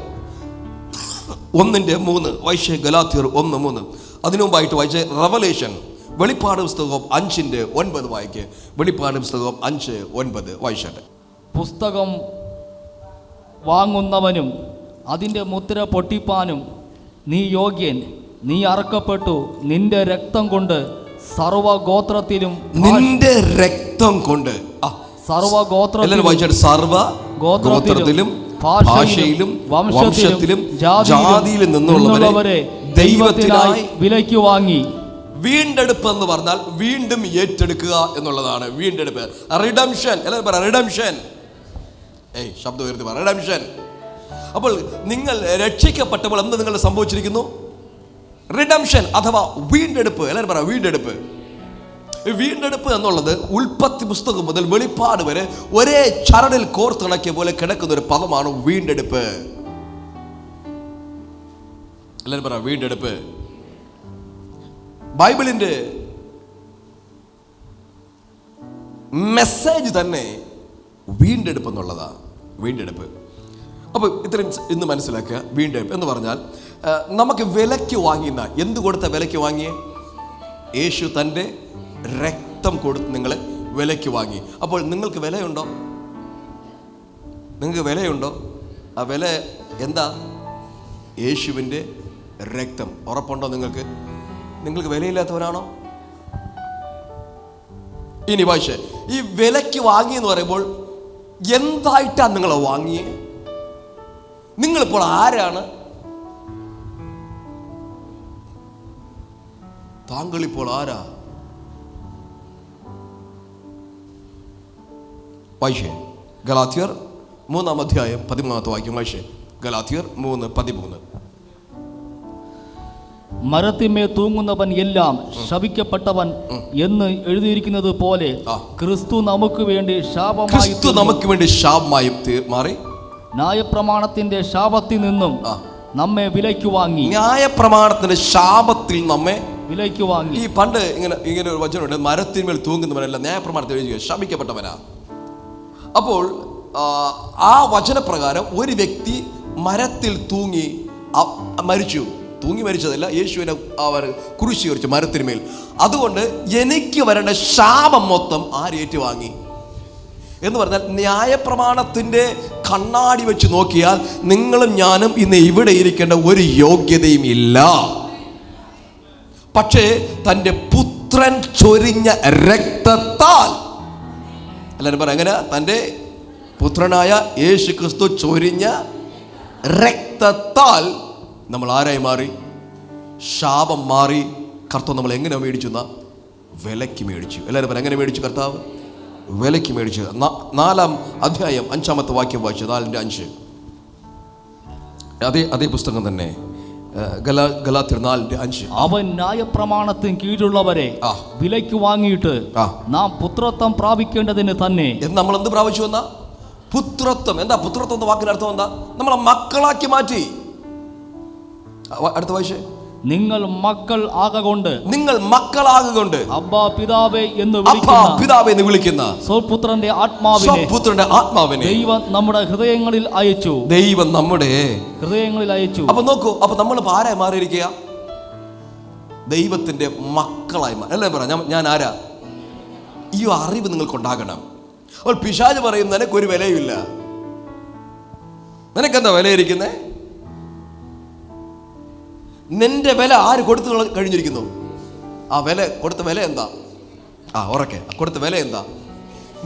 1:3 വായിച്ചേ. ഗലാത്യർ 1:3. അതിനു മുമ്പായിട്ട് വായിച്ചേ റെവലേഷൻ, വെളിപ്പാട് പുസ്തകം 5:9 വായിക്കേ. വെളിപ്പാട് പുസ്തകം 5:9 വായിച്ചോട്ടെ. പുസ്തകം വാങ്ങുന്നവനും അതിൻ്റെ മുദ്ര പൊട്ടിപ്പാനും നീ യോഗ്യൻ. നീ അറക്കപ്പെട്ടു നിന്റെ രക്തം കൊണ്ട് സർവഗോത്രത്തിലും, നിന്റെ രക്തം കൊണ്ട് സർവഗോത്രത്തിലും വായിച്ചാൽ സർവ ഗോത്രത്തിലും ഭാഷയിലും വംശത്തിലും ജാതിയിലും നിന്നുള്ളവരെ ദൈവത്തിനായി വിലയ്ക്ക് വാങ്ങി. വീണ്ടെടുപ്പ് എന്ന് പറഞ്ഞാൽ വീണ്ടും ഏറ്റെടുക്കുക എന്നുള്ളതാണ്. വീണ്ടെടുപ്പ്, റിഡംഷൻ. എല്ലാവരും പറ റിഡംഷൻ. ശബ്ദം ഉയർത്തി പറ റിഡംഷൻ. അപ്പോൾ നിങ്ങൾ രക്ഷിക്കപ്പെട്ടപ്പോൾ എന്ത് നിങ്ങൾ സംഭവിച്ചിരിക്കുന്നു? റിഡംഷൻ അഥവാ വീണ്ടെടുപ്പ്. എല്ലാവരും പറ വീണ്ടെടുപ്പ്. വീണ്ടെടുപ്പ് എന്നുള്ളത് ഉൽപ്പത്തി പുസ്തകം മുതൽ വെളിപ്പാട് വരെ ഒരേ ചരടിൽ കോർത്തിണക്കിയ പോലെ കിടക്കുന്ന ഒരു പദമാണ് വീണ്ടെടുപ്പ്. എല്ലാവരും പറ വീണ്ടെടുപ്പ്. ബൈബിളിന്റെ മെസ്സേജ് തന്നെ വീണ്ടെടുപ്പ് എന്നുള്ളതാണ്. വീണ്ടെടുപ്പ്. അപ്പോൾ ഇത്രയും ഇന്ന് മനസ്സിലാക്കുക. വീണ്ടെടുപ്പ് എന്ന് പറഞ്ഞാൽ നമുക്ക് വിലയ്ക്ക് വാങ്ങിയ, എന്ത് കൊടുത്ത വിലയ്ക്ക് വാങ്ങിയേ? യേശു തൻ്റെ രക്തം കൊടുത്ത് നിങ്ങളെ വിലയ്ക്ക് വാങ്ങി. അപ്പോൾ നിങ്ങൾക്ക് വിലയുണ്ടോ? നിങ്ങൾക്ക് വിലയുണ്ടോ? ആ വില എന്താ? യേശുവിൻ്റെ രക്തം. ഉറപ്പുണ്ടോ നിങ്ങൾക്ക്? നിങ്ങൾക്ക് വിലയില്ലാത്തവരാണോ? ഇനി വായിച്ചേ, ഈ വിലയ്ക്ക് വാങ്ങി എന്ന് പറയുമ്പോൾ എന്തായിട്ടാണ് നിങ്ങൾ വാങ്ങിയേ? നിങ്ങളിപ്പോൾ ആരാണ്? താങ്കളിപ്പോൾ ആരാ? വായിച്ചേ ഗലാത്യർ 3-ാം അധ്യായം 13-ാമത്തെ വാക്യം വായിച്ചേ. ഗലാത്യർ 3:13. മരത്തിന്മേൽ തൂങ്ങുന്നവൻ എല്ലാം ശപിക്കപ്പെട്ടവൻ എന്ന് എഴുതിയിരിക്കുന്നത് പോലെ ക്രിസ്തു നമുക്ക് വേണ്ടി ശാപമായി മാറി ന്യായപ്രമാണത്തിന്റെ ശാപത്തിൽ നിന്നും നമ്മെ വിലയ്ക്ക് വാങ്ങി. ന്യായപ്രമാണത്തിന്റെ ശാപത്തിൽ നമ്മെ വിലയ്ക്ക് വാങ്ങി. ഈ പണ്ട് ഇങ്ങനെ ഒരു വചനമുണ്ട്, മരത്തിന്മേൽ തൂങ്ങുന്നവനല്ല ന്യായപ്രമാണത്തിൽ എഴുതിയ ശപിക്കപ്പെട്ടവനാ. അപ്പോൾ ആ വചനപ്രകാരം ഒരു വ്യക്തി മരത്തിൽ തൂങ്ങി മരിച്ചു. തൂങ്ങി മരിച്ചതല്ല, യേശുവിനെ അവർ കുരിശി വരച്ചു മരത്തിന്മേൽ. അതുകൊണ്ട് എനിക്ക് വരേണ്ട ശാപം മൊത്തം ആരേറ്റു വാങ്ങി എന്ന് പറഞ്ഞാൽ, ന്യായപ്രമാണത്തിൻ്റെ കണ്ണാടി വെച്ച് നോക്കിയാൽ നിങ്ങളും ഞാനും ഇന്ന് ഇവിടെ ഇരിക്കേണ്ട ഒരു യോഗ്യതയും ഇല്ല. പക്ഷേ തൻ്റെ പുത്രൻ ചൊരിഞ്ഞ രക്തത്താൽ, എല്ലാവരും പറ എങ്ങനെ? തൻ്റെ പുത്രനായ യേശു ക്രിസ്തു ചൊരിഞ്ഞ രക്തത്താൽ നമ്മൾ ആരായി മാറി? ശാപം മാറി. കർത്താവ് നമ്മൾ എങ്ങനെ മേടിച്ചു? വിലയ്ക്ക് മേടിച്ചു. എല്ലാവരും പറ എങ്ങനെ മേടിച്ചു? കർത്താവ് വിലയ്ക്ക് മേടിച്ചു. 4-ാം അധ്യായം 5-ാമത്തെ വാക്യം വായിച്ചു. 4:5. അതേ പുസ്തകം തന്നെ, ഗലാത്യർ 4:5. അവൻ ന്യായപ്രമാണത്തിന് കീഴിലുള്ളവരെ വിലയ്ക്ക് വാങ്ങിയിട്ട് നാം പുത്രത്വം പ്രാപിക്കേണ്ടതിന് തന്നെ. നമ്മൾ എന്ത് പ്രാപിച്ചു എന്നാ? പുത്രത്വം. എന്താ പുത്രത്വം എന്ന വാക്കിന്റെ അർത്ഥം? എന്താ? നമ്മളെ മക്കളാക്കി മാറ്റി. അടുത്ത വായിച്ചേ. നിങ്ങൾ മക്കൾ ആകൊണ്ട്, നിങ്ങൾ മക്കളാകൊണ്ട് അബ്ബാ പിതാവേ എന്ന് വിളിക്കുന്ന സ്വപുത്രന്റെ ആത്മാവിനെ ദൈവം നമ്മുടെ ഹൃദയങ്ങളിൽ അയച്ചു. അപ്പൊ നോക്കൂ, അപ്പൊ നമ്മൾ ആരായി മാറിയിരിക്കുക? ദൈവത്തിന്റെ മക്കളായി. അല്ലേ പറ ഞാൻ ആരാ? ഈ അറിവ് നിങ്ങൾക്കുണ്ടാകണം. അപ്പോൾ പിശാച് പറയും നിനക്കൊരു വിലയുമില്ല. നിനക്കെന്താ വിലയിരിക്കുന്നേ? നിന്റെ വില ആര് കൊടുത്തു കഴിഞ്ഞിരിക്കുന്നു? ആ വില കൊടുത്ത വില എന്താ? ഉറക്കെ കൊടുത്ത വില എന്താ?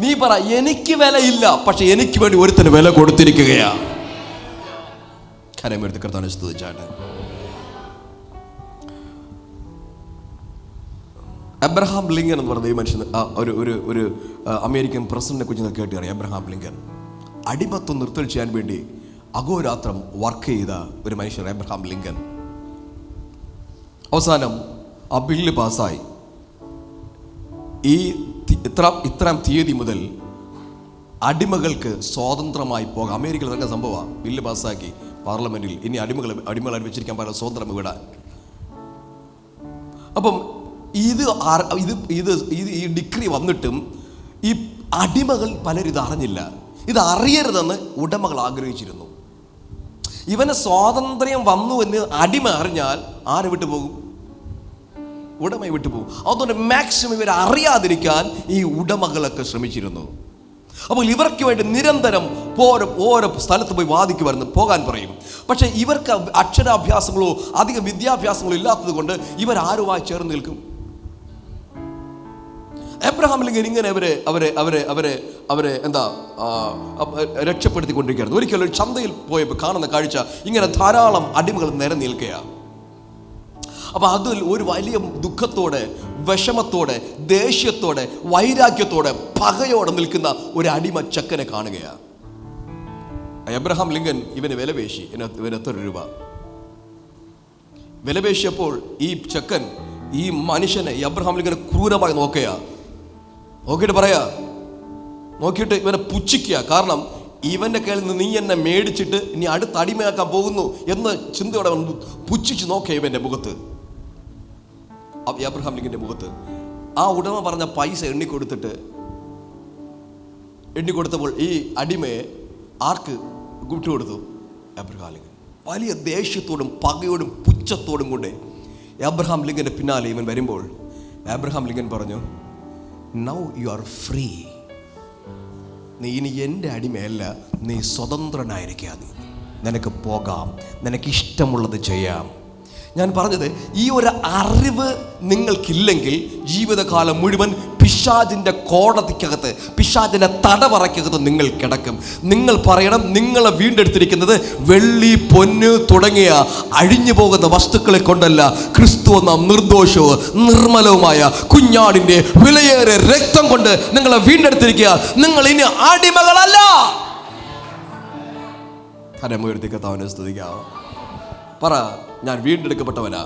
നീ പറ. എനിക്ക് വിലയില്ല, പക്ഷെ എനിക്ക് വേണ്ടി ഒരുത്തിന് വില കൊടുത്തിരിക്കുകയാ. കരമെടുത്ത് കർത്താവിനെ സ്തുതിച്ചാട്ടെ. അബ്രഹാം ലിങ്കൻ എന്ന് പറഞ്ഞ ഈ മനുഷ്യൻ, ഒരു അമേരിക്കൻ പ്രസിഡന്റിനെ കുറിച്ച് നിങ്ങൾ കേട്ടറിയാം. അബ്രഹാം ലിങ്കൻ അടിമത്വം നിർത്തൽ ചെയ്യാൻ വേണ്ടി അഹോരാത്രം വർക്ക് ചെയ്ത ഒരു മനുഷ്യൻ അബ്രഹാം ലിങ്കൻ. അവസാനം ആ ബില്ല് പാസ്സായി. ഈ ഇത്രാം തീയതി മുതൽ അടിമകൾക്ക് സ്വാതന്ത്ര്യമായി പോകാം. അമേരിക്കയിൽ നടക്കുന്ന സംഭവമാണ്. ബില്ല് പാസ്സാക്കി പാർലമെന്റിൽ. ഇനി അടിമകളായി വെച്ചിരിക്കാൻ പാടില്ല, സ്വാതന്ത്ര്യം വിടാൻ. അപ്പം ഈ ഡിഗ്രി വന്നിട്ടും ഈ അടിമകൾ പലരും ഇത് അറിഞ്ഞില്ല. ഇത് അറിയരുതെന്ന് ഉടമകൾ ആഗ്രഹിച്ചിരുന്നു. ഇവന് സ്വാതന്ത്ര്യം വന്നു എന്ന് അടിമ അറിഞ്ഞാൽ ആരെ വിട്ടുപോകും? ഉടമയെ വിട്ടുപോകും. അതുകൊണ്ട് മാക്സിമം ഇവരെ അറിയാതിരിക്കാൻ ഈ ഉടമകളൊക്കെ ശ്രമിച്ചിരുന്നു. അപ്പോൾ ഇവർക്ക് വേണ്ടി നിരന്തരം ഓരോ സ്ഥലത്ത് പോയി വാദിക്കുമായിരുന്നു, പോകാൻ പറയും. പക്ഷേ ഇവർക്ക് അക്ഷരാഭ്യാസങ്ങളോ അധികം വിദ്യാഭ്യാസങ്ങളോ ഇല്ലാത്തത് കൊണ്ട് ഇവരാരുമായി ചേർന്ന് നിൽക്കും? എബ്രഹാം ലിങ്കൻ ഇങ്ങനെ അവരെ എന്താ രക്ഷപ്പെടുത്തിക്കൊണ്ടിരിക്കുകയായിരുന്നു. ഒരിക്കലും ഒരു ചന്തയിൽ പോയപ്പോൾ കാണുന്ന കാഴ്ച ഇങ്ങനെ ധാരാളം അടിമകൾ നിര നിൽക്കുകയാണ്. അപ്പം അതിൽ ഒരു വലിയ ദുഃഖത്തോടെ, വിഷമത്തോടെ, ദേഷ്യത്തോടെ, വൈരാഗ്യത്തോടെ, പകയോടെ നിൽക്കുന്ന ഒരു അടിമ ചക്കനെ കാണുകയാണ്. എബ്രഹാം ലിങ്കൻ ഇവന് വിലപേശി. ഇവന് എത്ര രൂപ വിലപേശിയപ്പോൾ ഈ ചക്കൻ ഈ മനുഷ്യനെ, ഈ എബ്രഹാം ലിങ്കനെ ക്രൂരമായി നോക്കിയിട്ട് പറയാ, നോക്കിയിട്ട് ഇവനെ പുച്ഛിക്കുക. കാരണം ഇവന്റെ കയ്യിൽ നിന്ന് നീ എന്നെ മേടിച്ചിട്ട് ഇനി അടുത്ത് അടിമയാക്കാൻ പോകുന്നു എന്ന ചിന്തയോടെ പുച്ഛിച്ച് നോക്കിയ ഇവന്റെ മുഖത്ത്, എബ്രഹാം ലിങ്കന്റെ മുഖത്ത്. ആ ഉടമ പറഞ്ഞ പൈസ എണ്ണിക്കൊടുത്തപ്പോൾ ഈ അടിമയെ ആർക്ക് വിട്ടുകൊടുത്തു? Abraham Lincoln. വലിയ ദേഷ്യത്തോടും പകയോടും പുച്ഛത്തോടും കൊണ്ട് എബ്രഹാം ലിങ്കന്റെ പിന്നാലെ ഇവൻ വരുമ്പോൾ എബ്രഹാം ലിങ്കൻ പറഞ്ഞു, നൗ യു ആർ ഫ്രീ. നീ ഇനി എൻ്റെ അടിമയല്ല, നീ സ്വതന്ത്രനായിരിക്കുക. നിനക്ക് പോകാം, നിനക്ക് ഇഷ്ടമുള്ളത് ചെയ്യാം. ഞാൻ പറഞ്ഞത്, ഈ ഒരു അറിവ് നിങ്ങൾക്കില്ലെങ്കിൽ ജീവിതകാലം മുഴുവൻ പിശാചിൻ്റെ കോടതിക്കകത്ത്, പിശാചിൻ്റെ തടവറയ്ക്കകത്ത് നിങ്ങൾ കിടക്കും. നിങ്ങൾ പറയണം, നിങ്ങളെ വീണ്ടെടുത്തിരിക്കുന്നത് വെള്ളി, പൊന്ന് തുടങ്ങിയ അഴിഞ്ഞു പോകുന്ന വസ്തുക്കളെ കൊണ്ടല്ല, ക്രിസ്തു എന്ന നിർദോഷവും നിർമ്മലവുമായ കുഞ്ഞാടിൻ്റെ വിലയേറിയ രക്തം കൊണ്ട് നിങ്ങളെ വീണ്ടെടുത്തിരിക്കുക. നിങ്ങൾ ഇനി അടിമകളല്ല. കരമുയർത്തി കർത്താവിനെ സ്തുതിക്കാം. പറ, ഞാൻ വീണ്ടെടുക്കപ്പെട്ടവനാ.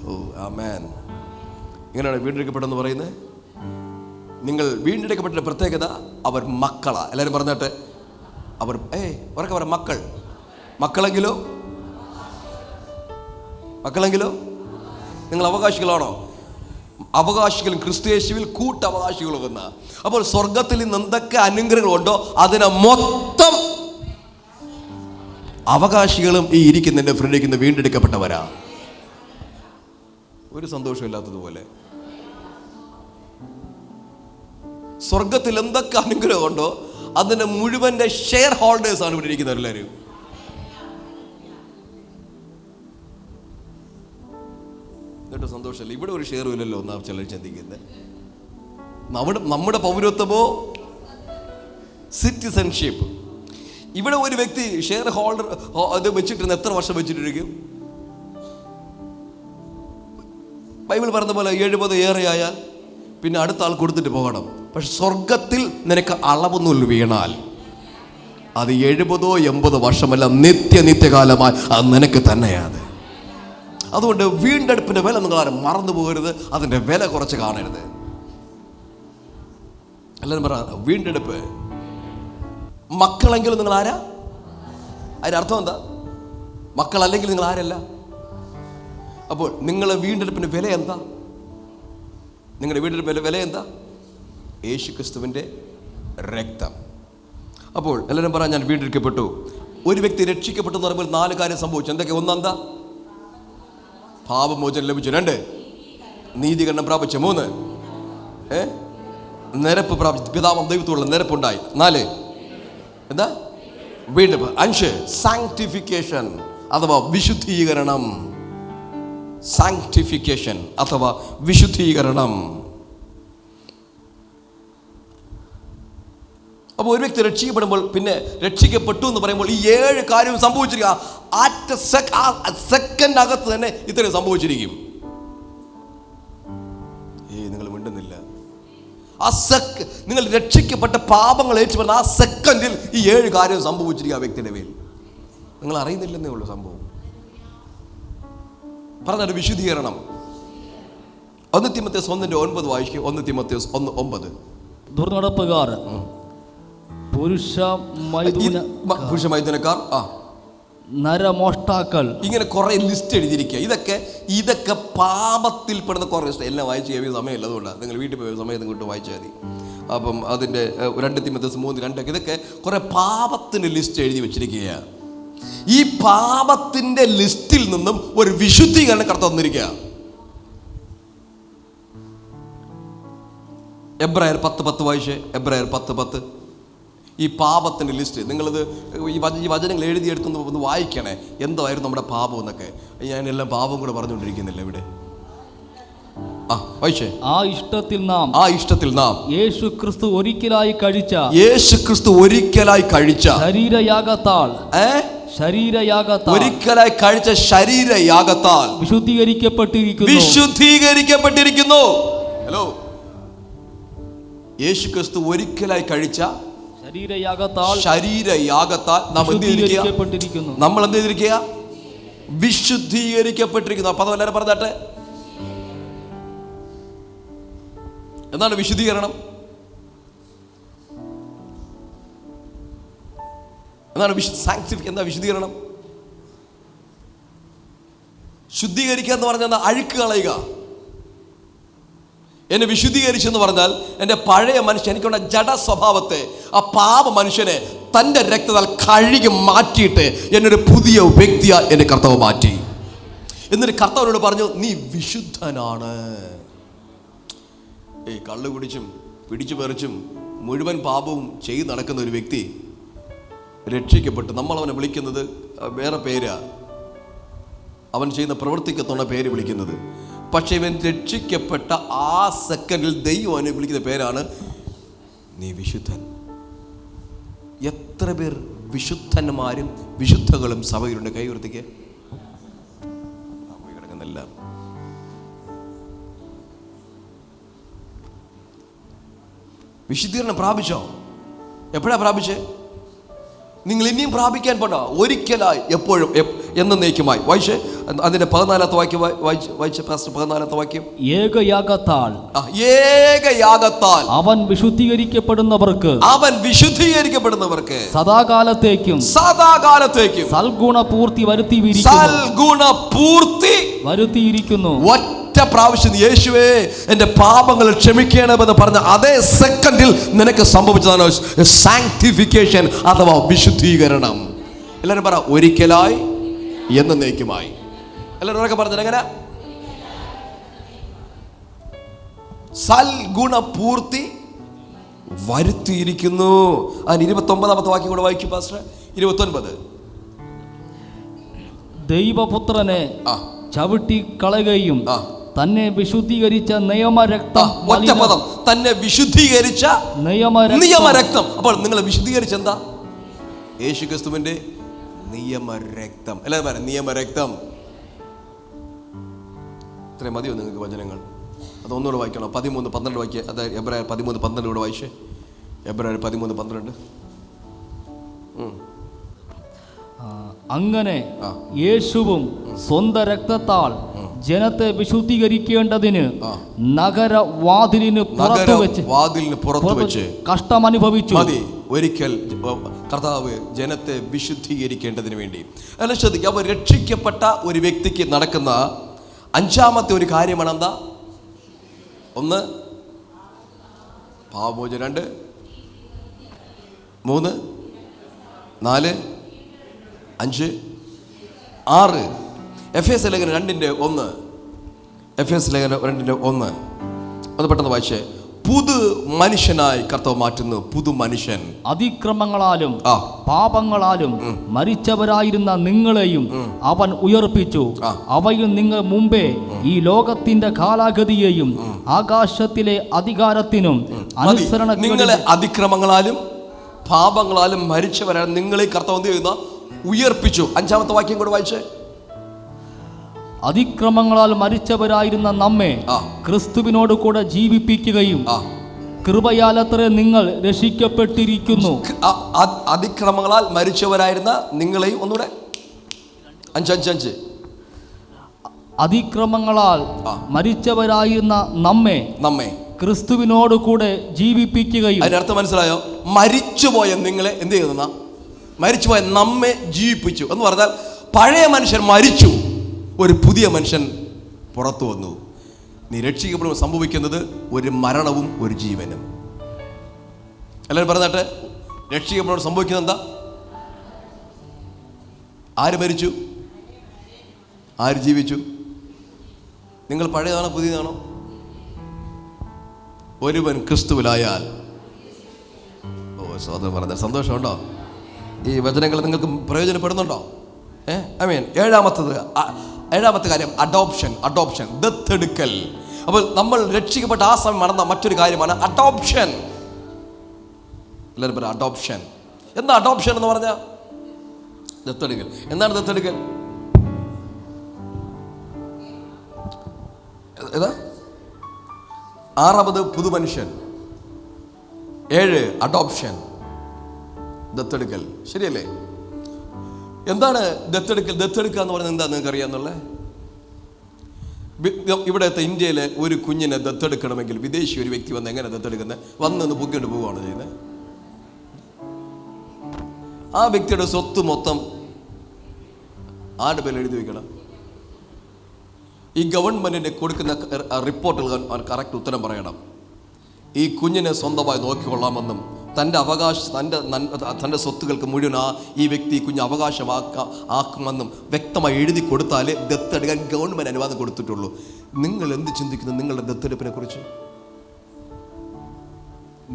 ഓ ആമേൻ. ഇങ്ങനെയാണ് വീണ്ടെടുക്കപ്പെട്ടെന്ന് പറയുന്നത്. നിങ്ങൾ വീണ്ടെടുക്കപ്പെട്ട പ്രത്യേകത, അവർ മക്കളാ. എല്ലാവരും പറഞ്ഞിട്ട് അവർ അവരൊക്കെ പറയാം മക്കളെങ്കിലോ നിങ്ങൾ അവകാശികളാണോ? അവകാശികളും ക്രിസ്തുയേശുവിൽ കൂട്ടവകാശികളും എന്ന. അപ്പോൾ സ്വർഗത്തിൽ നിന്ന് എന്തൊക്കെ അനുഗ്രഹങ്ങളുണ്ടോ അതിനെ മൊത്തം അവകാശികളും ഈ ഇരിക്കുന്നതിൻ്റെ ഫ്രണ്ടിരിക്കുന്ന വീണ്ടെടുക്കപ്പെട്ടവരാ. ഒരു സന്തോഷമില്ലാത്തതുപോലെ സ്വർഗത്തിൽ എന്തൊക്കെ അനുഗ്രഹമുണ്ടോ അതിൻ്റെ മുഴുവൻ്റെ ഷെയർ ഹോൾഡേഴ്സ് ആണ് ഇവിടെ ഇരിക്കുന്നത് എല്ലാവരും. എന്നിട്ട് സന്തോഷമല്ല, ഇവിടെ ഒരു ഷെയറും ഇല്ലല്ലോ എന്നാണ് ചിലർ ചിന്തിക്കുന്നത്. നമ്മുടെ പൗരത്വമോ സിറ്റിസൺഷിപ്പ്. ഇവിടെ ഒരു വ്യക്തി ഷെയർ ഹോൾഡർ അത് വെച്ചിട്ടിരുന്ന എത്ര വർഷം വെച്ചിട്ടിരിക്കും? ബൈബിൾ പറഞ്ഞ പോലെ 70 ഏറെയായാൽ പിന്നെ അടുത്ത ആൾ കൊടുത്തിട്ട് പോകണം. പക്ഷെ സ്വർഗത്തിൽ നിനക്ക് അളവൊന്നും വീണാൽ അത് 70 80 വർഷമല്ല, നിത്യകാലമായി അത് നിനക്ക് തന്നെയാണ്. അതുകൊണ്ട് വീണ്ടെടുപ്പിന്റെ വില നിങ്ങൾ ആരും മറന്നു പോകരുത്. അതിൻ്റെ വില കുറച്ച് കാണരുത്. എല്ലാവരും പറ, വീണ്ടെടുപ്പ്. മക്കളെങ്കിലും നിങ്ങൾ ആരാ? അതിനർത്ഥം എന്താ? മക്കളല്ലെങ്കിൽ നിങ്ങൾ ആരല്ല. അപ്പോൾ നിങ്ങളെ വീണ്ടെടുപ്പിന്റെ വില എന്താ? നിങ്ങളുടെ വീണ്ടെടുപ്പിന്റെ വില എന്താ? യേശു ക്രിസ്തുവിൻ്റെ രക്തം. അപ്പോൾ എല്ലാവരും പറയാൻ, ഞാൻ വീണ്ടെടുക്കപ്പെട്ടു. ഒരു വ്യക്തി രക്ഷിക്കപ്പെട്ടു എന്ന് പറയുമ്പോൾ 4 കാര്യം സംഭവിച്ചു. എന്തൊക്കെ? ഒന്നെന്താ? പാപമോചനം ലഭിച്ചു. 2 നീതീകരണം പ്രാപിച്ചു. 3 നിരപ്പ് പ്രാപിച്ചു, പിതാവും ദൈവത്തോടുള്ള നിരപ്പുണ്ടായി. 4 എന്താ? വീണ്ടും. 5 സാങ്ക്ടിഫിക്കേഷൻ അഥവാ വിശുദ്ധീകരണം. സാങ്ക്ടിഫിക്കേഷൻ അഥവാ വിശുദ്ധീകരണം. അപ്പോൾ ഒരു വ്യക്തി രക്ഷിക്കപ്പെടുമ്പോൾ, പിന്നെ രക്ഷിക്കപ്പെട്ടു എന്ന് പറയുമ്പോൾ ഈ 7 കാര്യം സംഭവിച്ചിരിക്കുക. സെക്കൻഡകത്ത് തന്നെ ഇത്രയും സംഭവിച്ചിരിക്കും. നിങ്ങൾ മിണ്ടുന്നില്ല. നിങ്ങൾ രക്ഷിക്കപ്പെട്ട പാപങ്ങൾ ഏറ്റുപറഞ്ഞ ആ സെക്കൻഡിൽ ഈ 7 കാര്യം സംഭവിച്ചിരിക്കുക ആ വ്യക്തിയുടെ മേൽ. നിങ്ങൾ അറിയുന്നില്ലെന്നേ ഉള്ളൂ സംഭവം. പറഞ്ഞൊരു വിശുദ്ധീകരണം. 1 തിമോഥെയോസ് 1:9 വായിക്കും. 1 തിമോഥെയോസ് 1:9. ദുർനടപ്പുകാർ, പുരുഷ മൈഥുനക്കാർ, നരമോഷ്ടാക്കൾ, ഇങ്ങനെ കുറെ ലിസ്റ്റ് എഴുതിയിരിക്കുക. ഇതൊക്കെ പാപത്തിൽപ്പെടുന്ന കുറെ ലിസ്റ്റ്. എല്ലാം വായിച്ച് കഴിയാൻ സമയമില്ല. അതുകൊണ്ടാണ് നിങ്ങൾ വീട്ടിൽ പോയ സമയത്ത് കൊണ്ട് വായിച്ചാൽ മതി. അപ്പം അതിൻ്റെ 2 തിമോഥെയോസ് 3:2 ഇതൊക്കെ കുറെ പാപത്തിൻ്റെ ലിസ്റ്റ് എഴുതി വെച്ചിരിക്കുകയാണ്. ഈ പാപത്തിൻ്റെ ലിസ്റ്റിൽ നിന്നും ഒരു വിശുദ്ധീകരണം കടന്നു വന്നിരിക്കുക. എബ്രായർ 10:10 വായിച്ചേ. എബ്രായർ 10:10. ഈ പാപത്തിൻ്റെ ലിസ്റ്റ് നിങ്ങളിത് ഈ വചനങ്ങൾ എഴുതിയെടുത്തൊന്ന് ഒന്ന് വായിക്കണേ. എന്തായിരുന്നു നമ്മുടെ പാപം എന്നൊക്കെ. ഞാനെല്ലാം പാപം കൂടെ പറഞ്ഞുകൊണ്ടിരിക്കുന്നില്ല ഇവിടെ. വായിച്ചേ. ആ ഇഷ്ടത്തിൽ നാം യേശു ക്രിസ്തു ഒരിക്കലായി കഴിച്ച ശരീരയാഗത്താൽ ഒരിക്കലായി കഴിച്ച ശരീരയാഗത്താൽ വിശുദ്ധീകരിക്കപ്പെട്ടിരിക്കുന്നു. ഹലോ, യേശു ക്രിസ്തു ഒരിക്കലായി കഴിച്ച ശരീരയാഗത്താൽ നാം എന്ത് ചെയ്തിരിക്കുന്നു? നമ്മൾ എന്ത് ചെയ്തിരിക്കുക? വിശുദ്ധീകരിക്കപ്പെട്ടിരിക്കുന്നു. പദം എല്ലാവരും പറഞ്ഞാട്ടെ. എന്താണ് വിശുദ്ധീകരണം? എന്താണ് എന്താ വിശുദ്ധീകരണം? ശുദ്ധീകരിക്കുക എന്ന് പറഞ്ഞാൽ അഴുക്ക് കളയുക. എന്നെ വിശുദ്ധീകരിച്ചെന്ന് പറഞ്ഞാൽ എൻ്റെ പഴയ മനുഷ്യൻ, എനിക്കുള്ള ജഡ സ്വഭാവത്തെ, ആ പാപ മനുഷ്യനെ തൻ്റെ രക്തത്താൽ കഴുകി മാറ്റിയിട്ട് എന്നൊരു പുതിയ വ്യക്തിയാ എന്നെ കർത്താവ് മാറ്റി. എന്നിട്ട് കർത്താവിനോട് പറഞ്ഞു, നീ വിശുദ്ധനാണ്. കള്ളു കുടിച്ചും പിടിച്ചു പറിച്ചും മുഴുവൻ പാപവും ചെയ്ത് നടക്കുന്ന ഒരു വ്യക്തി രക്ഷിക്കപ്പെട്ടു. നമ്മളവനെ വിളിക്കുന്നത് വേറെ പേരാ, അവൻ ചെയ്യുന്ന പ്രവൃത്തിക്കത്തുള്ള പേര് വിളിക്കുന്നത്. പക്ഷെ ഇവൻ രക്ഷിക്കപ്പെട്ട ആ സെക്കൻഡിൽ ദൈവം അവനെ വിളിക്കുന്ന പേരാണ് നീ വിശുദ്ധൻ. എത്ര പേർ വിശുദ്ധന്മാരും വിശുദ്ധകളും സഭയിലുണ്ട്? കൈ ഉയർത്തിക്ക്. കിടക്കുന്നില്ല. വിശുദ്ധീകരണം പ്രാപിച്ചോ? എപ്പോഴാ പ്രാപിച്ചേ? നിങ്ങൾ ഇനിയും പ്രാപിക്കാൻ പോണ്ട. ഒരിക്കലായി, എപ്പോഴും, എന്നേക്കുമായി. വായിച്ചേ അതിന്റെ 14ാമത്തെ വാക്യം വായിച്ചേ പാസ്റ്റർ. 14ാമത്തെ വാക്യം. ഏകയാഗത്താൽ അവൻ വിശുദ്ധീകരിക്കപ്പെടുന്നവർക്ക് സദാകാലത്തേക്കും സൽഗുണപൂർത്തി വരുത്തിയിരിക്കുന്നു. ഒറ്റ പ്രാവശ്യം യേശുവേ എൻ്റെ പാപങ്ങൾ ക്ഷമിക്കണമെന്ന് പറഞ്ഞ അതേ സെക്കൻഡിൽ നിനക്ക് സംഭവിച്ചതാണ് സാങ്ക്ടിഫിക്കേഷൻ അഥവാ വിശുദ്ധീകരണം. എല്ലാവരും പറ, ഒരിക്കലായി എന്നേക്കുമായി. എല്ലാവരും പറഞ്ഞത് എങ്ങനെ? സൽഗുണപൂർത്തി വരുത്തിയിരിക്കുന്നു. അതിന് 29ാമത്തെ വാക്യം കൂടെ വായിക്കും പാസ്റ്റർ. 29. ദൈവപുത്രനെ ചവിട്ടി കളയുകയും തന്നെ വിശുദ്ധീകരിച്ച നിയമരക്തം. ഒറ്റ പദം, തന്നെ വിശുദ്ധീകരിച്ച നിയമരക്തം. അപ്പോൾ നിങ്ങളെ വിശുദ്ധീകരിച്ച എന്താ? യേശു ക്രിസ്തുവിന്റെ നിയമരക്തം. എല്ലാവരും പറയാം, നിയമരക്തം. ഇത്രയും മതിയോ നിങ്ങൾക്ക് വചനങ്ങൾ? അതൊന്നുകൂടെ വായിക്കണം. 13-12 വായിക്കുക. അതായത് എബ്രായർ 13-12 കൂടെ വായിച്ചേ. എബ്രായർ 13-12. അങ്ങനെ യേശുവും സ്വന്തം രക്തത്താൽ ജനത്തെ വിശുദ്ധീകരിക്കേണ്ടതിന് നഗരവാതിലിന് പുറത്തു വെച്ച് കഷ്ടം അനുഭവിച്ചു. ഒരിക്കൽ കർത്താവ് ജനത്തെ വിശുദ്ധീകരിക്കേണ്ടതിന് വേണ്ടി. അല്ല, ശ്രദ്ധിക്കുക. അപ്പോൾ രക്ഷിക്കപ്പെട്ട ഒരു വ്യക്തിക്ക് നടക്കുന്ന 5ാമത്തെ ഒരു കാര്യമാണ് എന്താ? 1 പാപമോചനം, 2 3 4 5 6. എഫേസ് ലേഖനം 2:1. എഫേസ് ലേഖനം 2:1 അത് പെട്ടെന്ന് വായിച്ചേ. പുതു മനുഷ്യനായി കർത്താവ് മാറ്റുന്നു. പുതു മനുഷ്യൻ. അതിക്രമങ്ങളാലും പാപങ്ങളാലും മരിച്ചവരായിരുന്ന നിങ്ങളെയും അവൻ ഉയർപ്പിച്ചു. അവയിൽ നിങ്ങൾ മുമ്പേ ഈ ലോകത്തിന്റെ കാലാഗതിയെയും ആകാശത്തിലെ അധികാരത്തിനും അനുസരണ. നിങ്ങളെ അതിക്രമങ്ങളാലും പാപങ്ങളാലും മരിച്ചവരാണ് നിങ്ങളെ കർത്താവ് എന്ത് ചെയ്യുന്ന? ഉയർപ്പിച്ചു. 5ാമത്തെ വാക്യം കൂടെ വായിച്ചേ. അതിക്രമങ്ങളാൽ മരിച്ചവരായിരുന്ന നമ്മെ ക്രിസ്തുവിനോട് കൂടെ ജീവിപ്പിക്കുകയും കൃപയാലത്രേ നിങ്ങൾ രക്ഷിക്കപ്പെട്ടിരിക്കുന്നു. അതിക്രമങ്ങളാൽ മരിച്ചവരായിരുന്ന നിങ്ങളെയും ഒന്നുകൂടെ 5 അതിക്രമങ്ങളാൽ മരിച്ചവരായിരുന്ന നമ്മെ ക്രിസ്തുവിനോട് കൂടെ ജീവിപ്പിക്കുകയും. അതിനർത്ഥം മനസ്സിലായോ? മരിച്ചുപോയ നിങ്ങളെ എന്ത് ചെയ്യുന്ന? മരിച്ചുപോയ നമ്മെ ജീവിപ്പിച്ചു എന്ന് പറഞ്ഞാൽ പഴയ മനുഷ്യൻ മരിച്ചു, ഒരു പുതിയ മനുഷ്യൻ പുറത്തു വന്നു. നീ രക്ഷിക്കപ്പെടുമ്പോൾ സംഭവിക്കുന്നത് ഒരു മരണവും ഒരു ജീവനും. എല്ലാവരും പറഞ്ഞാട്ടെ, രക്ഷിക്കപ്പെടുമ്പോൾ സംഭവിക്കുന്നത് എന്താ? ആര് മരിച്ചു? ആര് ജീവിച്ചു? നിങ്ങൾ പഴയതാണോ പുതിയതാണോ? ഒരുവൻ ക്രിസ്തുവിലായാൽ. സോദരൻ പറഞ്ഞ സന്തോഷമുണ്ടോ? ഈ വചനങ്ങൾ നിങ്ങൾക്ക് പ്രയോജനപ്പെടുന്നുണ്ടോ? ഏഴാമത്തെ കാര്യം അഡോപ്ഷൻ. ദത്തെടുക്കൽ. അപ്പോൾ നമ്മൾ രക്ഷിക്കപ്പെട്ട ആ സമയം നടന്ന മറ്റൊരു കാര്യമാണ് അഡോപ്ഷൻ. എല്ലാവരും പറയാം അഡോപ്ഷൻ. എന്താ അഡോപ്ഷൻ എന്ന് പറഞ്ഞാൽ? ദത്തെടുക്കൽ. എന്താണ് ദത്തെടുക്കൽ? ഏതാ? 6 പുതു മനുഷ്യൻ, 7 അഡോപ്ഷൻ, ദത്തെടുക്കൽ. ശരിയല്ലേ? എന്താണ് ദത്തെടുക്കൽ? ദത്തെടുക്കുക എന്ന് പറഞ്ഞാൽ എന്താ നിങ്ങൾക്ക് അറിയാമെന്നുള്ളത്? ഇവിടുത്തെ ഇന്ത്യയിലെ ഒരു കുഞ്ഞിനെ ദത്തെടുക്കണമെങ്കിൽ വിദേശി ഒരു വ്യക്തി വന്ന് എങ്ങനെ ദത്തെടുക്കുന്നത്? വന്ന് പൊക്കിക്കൊണ്ട് പോവുകയാണ് ചെയ്യുന്നത്. ആ വ്യക്തിയുടെ സ്വത്ത് മൊത്തം ആരുടെ പേരിൽ എഴുതി വയ്ക്കണം? ഈ ഗവൺമെൻറ്റിന് കൊടുക്കുന്ന റിപ്പോർട്ടുകൾ കറക്റ്റ് ഉത്തരം പറയണം. ഈ കുഞ്ഞിനെ സ്വന്തമായി നോക്കിക്കൊള്ളാമെന്നും തൻ്റെ തൻ്റെ സ്വത്തുക്കൾക്ക് മുഴുവൻ ഈ വ്യക്തി കുഞ്ഞ് ആക്കുമെന്നും വ്യക്തമായി എഴുതി കൊടുത്താലേ ദത്തെടുക്കാൻ ഗവൺമെൻറ് അനുവാദം കൊടുത്തിട്ടുള്ളൂ. നിങ്ങൾ എന്ത് ചിന്തിക്കുന്നു നിങ്ങളുടെ ദത്തെടുപ്പിനെ കുറിച്ച്?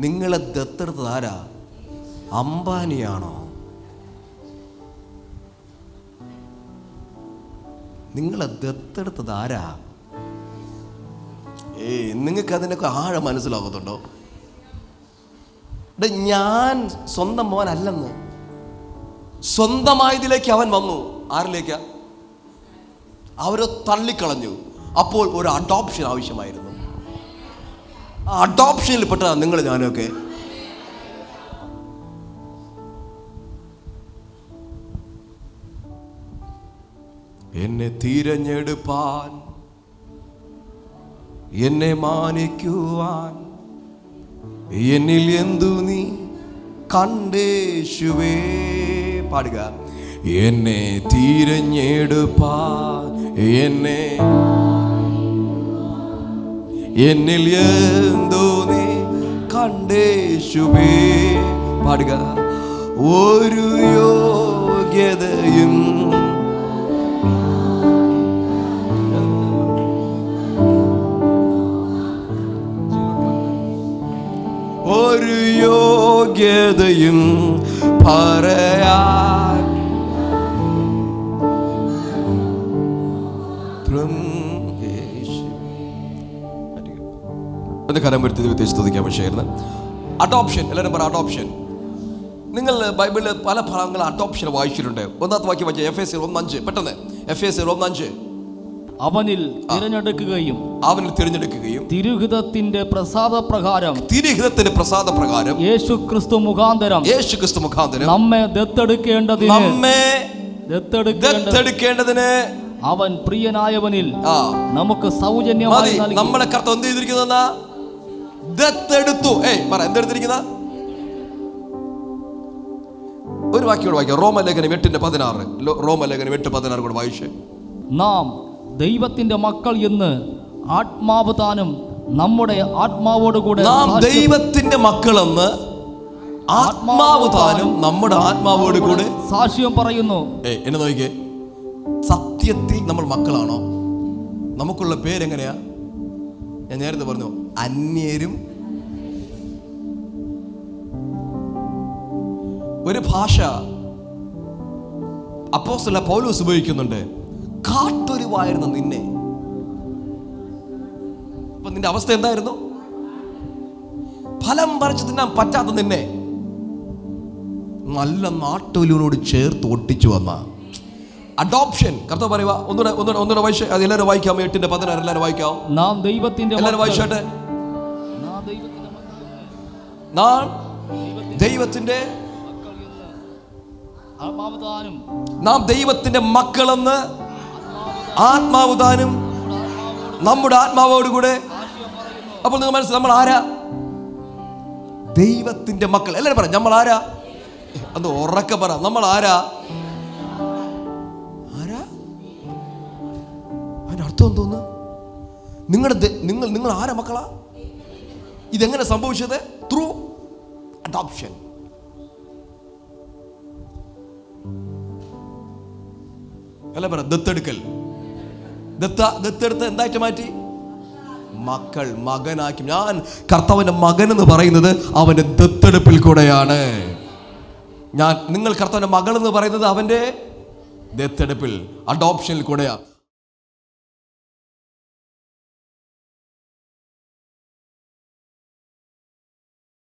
നിങ്ങളെ ദത്തെടുത്തത് ആരാ? അംബാനിയാണോ? നിങ്ങളെ ദത്തെടുത്തത് ആരാ? നിങ്ങൾക്ക് അതിനൊക്കെ ആഴം മനസ്സിലാകുന്നുണ്ടോ? ഞാൻ സ്വന്തം മോനല്ലെന്ന്, സ്വന്തമായതിലേക്ക് അവൻ വന്നു. ആരിലേക്കാ? അവരെ തള്ളിക്കളഞ്ഞു. അപ്പോൾ ഒരു അഡോപ്ഷൻ ആവശ്യമായിരുന്നു. ആ അഡോപ്ഷനിൽ പെട്ടതാ നിങ്ങൾ ഞാനൊക്കെ. എന്നെ തിരഞ്ഞെടുപ്പാൻ, എന്നെ മാനിക്കുവാൻ എന്നിൽ എന്തു നീ കണ്ടേശുവേ. പാടുക. എന്നെ തിരഞ്ഞെടുപ്പാൻ, എന്നിൽ എന്തു നീ കണ്ടേശുവേ. പാടുക. ഒരു യോഗ്യതയും ഒരു യോഗ്യതയും പറയാൻ കരം വരുത്തി ദൈവത്തെ സ്തുതിക്കാൻ പറ്റുമായിരുന്നു. അഡോപ്ഷൻ. എല്ലാവരും പറ അഡോപ്ഷൻ. നിങ്ങൾ ബൈബിളിൽ പല ഭാഗങ്ങൾ അഡോപ്ഷൻ വായിച്ചിട്ടുണ്ട്. ഒന്നാമത്തെ വാക്യം വായിച്ച എഫേസ്യർ 1:5. പെട്ടെന്ന് എഫേസ്യർ 1:5. അവനിൽ തിരഞ്ഞെടുക്കുകയും തിരുഹിതത്തിന്റെ പ്രസാദപ്രകാരം യേശുക്രിസ്തു മുഖാന്തരം നമ്മെ ദത്തെടുക്കേണ്ടതിന് അവൻ പ്രിയനായവനിൽ നമുക്ക് സൗജന്യമായി നമ്മളെ കർത്താവ് എന്ത് ചെയ്തിരിക്കുന്ന? ദത്തെടുത്തു. എന്തെടുത്തിരിക്കുന്ന? ഒരു വാക്യോട് വായിക്കാം. റോമലേഖനം 8:16. റോമലേഖനം 8:16 കൂടെ വായിച്ചേ. നാം ദൈവത്തിന്റെ മക്കൾ എന്ന് ആത്മാവ് താനും നമ്മുടെ ആത്മാവോടുകൂടെ, നാം ദൈവത്തിന്റെ മക്കളെന്ന് ആത്മാവ് താനും നമ്മുടെ ആത്മാവോട് കൂടെ സാക്ഷ്യം പറയുന്നു. എന്നെ നോക്കിക്കേ. സത്യത്തിൽ നമ്മൾ മക്കളാണോ? നമുക്കുള്ള പേരെങ്ങനെയാ? ഞാൻ നേരത്തെ പറഞ്ഞു, അന്യരും. ഒരു ഭാഷ അപ്പോസ്തലൻ പൗലോസ് ഉപയോഗിക്കുന്നുണ്ട്. കാട്ടൊരുവായിരുന്ന നിന്നെ. അപ്പൊ നിന്റെ അവസ്ഥ എന്തായിരുന്നു? ഫലം പറിച്ചു തിന്നാൻ പറ്റാത്ത നിന്നെ നല്ല നാട്ടൊലിയോട് ചേർത്ത് ഒട്ടിച്ചു വന്ന അഡോപ്ഷൻ. കർത്താവ് പറയുക. ഒന്നുകൂടെ വായിച്ചേ. അത് എല്ലാവരും വായിക്കാം. 8:16 എല്ലാവരും വായിക്കാം. നാം ദൈവത്തിന്റെ, എല്ലാവരും വായിച്ചോട്ടെ. നാം ദൈവത്തിന്റെ മക്കളെന്ന് ആത്മാവ് താനും നമ്മുടെ ആത്മാവോടുകൂടെ. അപ്പോൾ നിങ്ങൾ മനസ്സിലായി നമ്മൾ ആരാ? ദൈവത്തിന്റെ മക്കൾ. എല്ലാവരും പറ നമ്മൾ ആരാ? അത് ഉറക്കെ പറ. നമ്മൾ ആരാ? അതിന്റെ അർത്ഥം എന്തോന്ന്? നിങ്ങൾ ആരാ മക്കളാ? ഇതെങ്ങനെ സംഭവിച്ചത്? Through adoption. അല്ല പറ ദത്തെടുക്കൽ. ദത്തെടുത്ത് എന്തായിട്ട് മാറ്റി? മക്കൾ, മകനാക്കി. ഞാൻ കർത്താവിന്റെ മകൻ എന്ന് പറയുന്നത് അവന്റെ ദത്തെടുപ്പിൽ കൂടെയാണ്. നിങ്ങൾ കർത്താവിന്റെ മകൾ എന്ന് പറയുന്നത് അവന്റെ ദത്തെടുപ്പിൽ, അഡോപ്ഷനിൽ കൂടെയാണ്.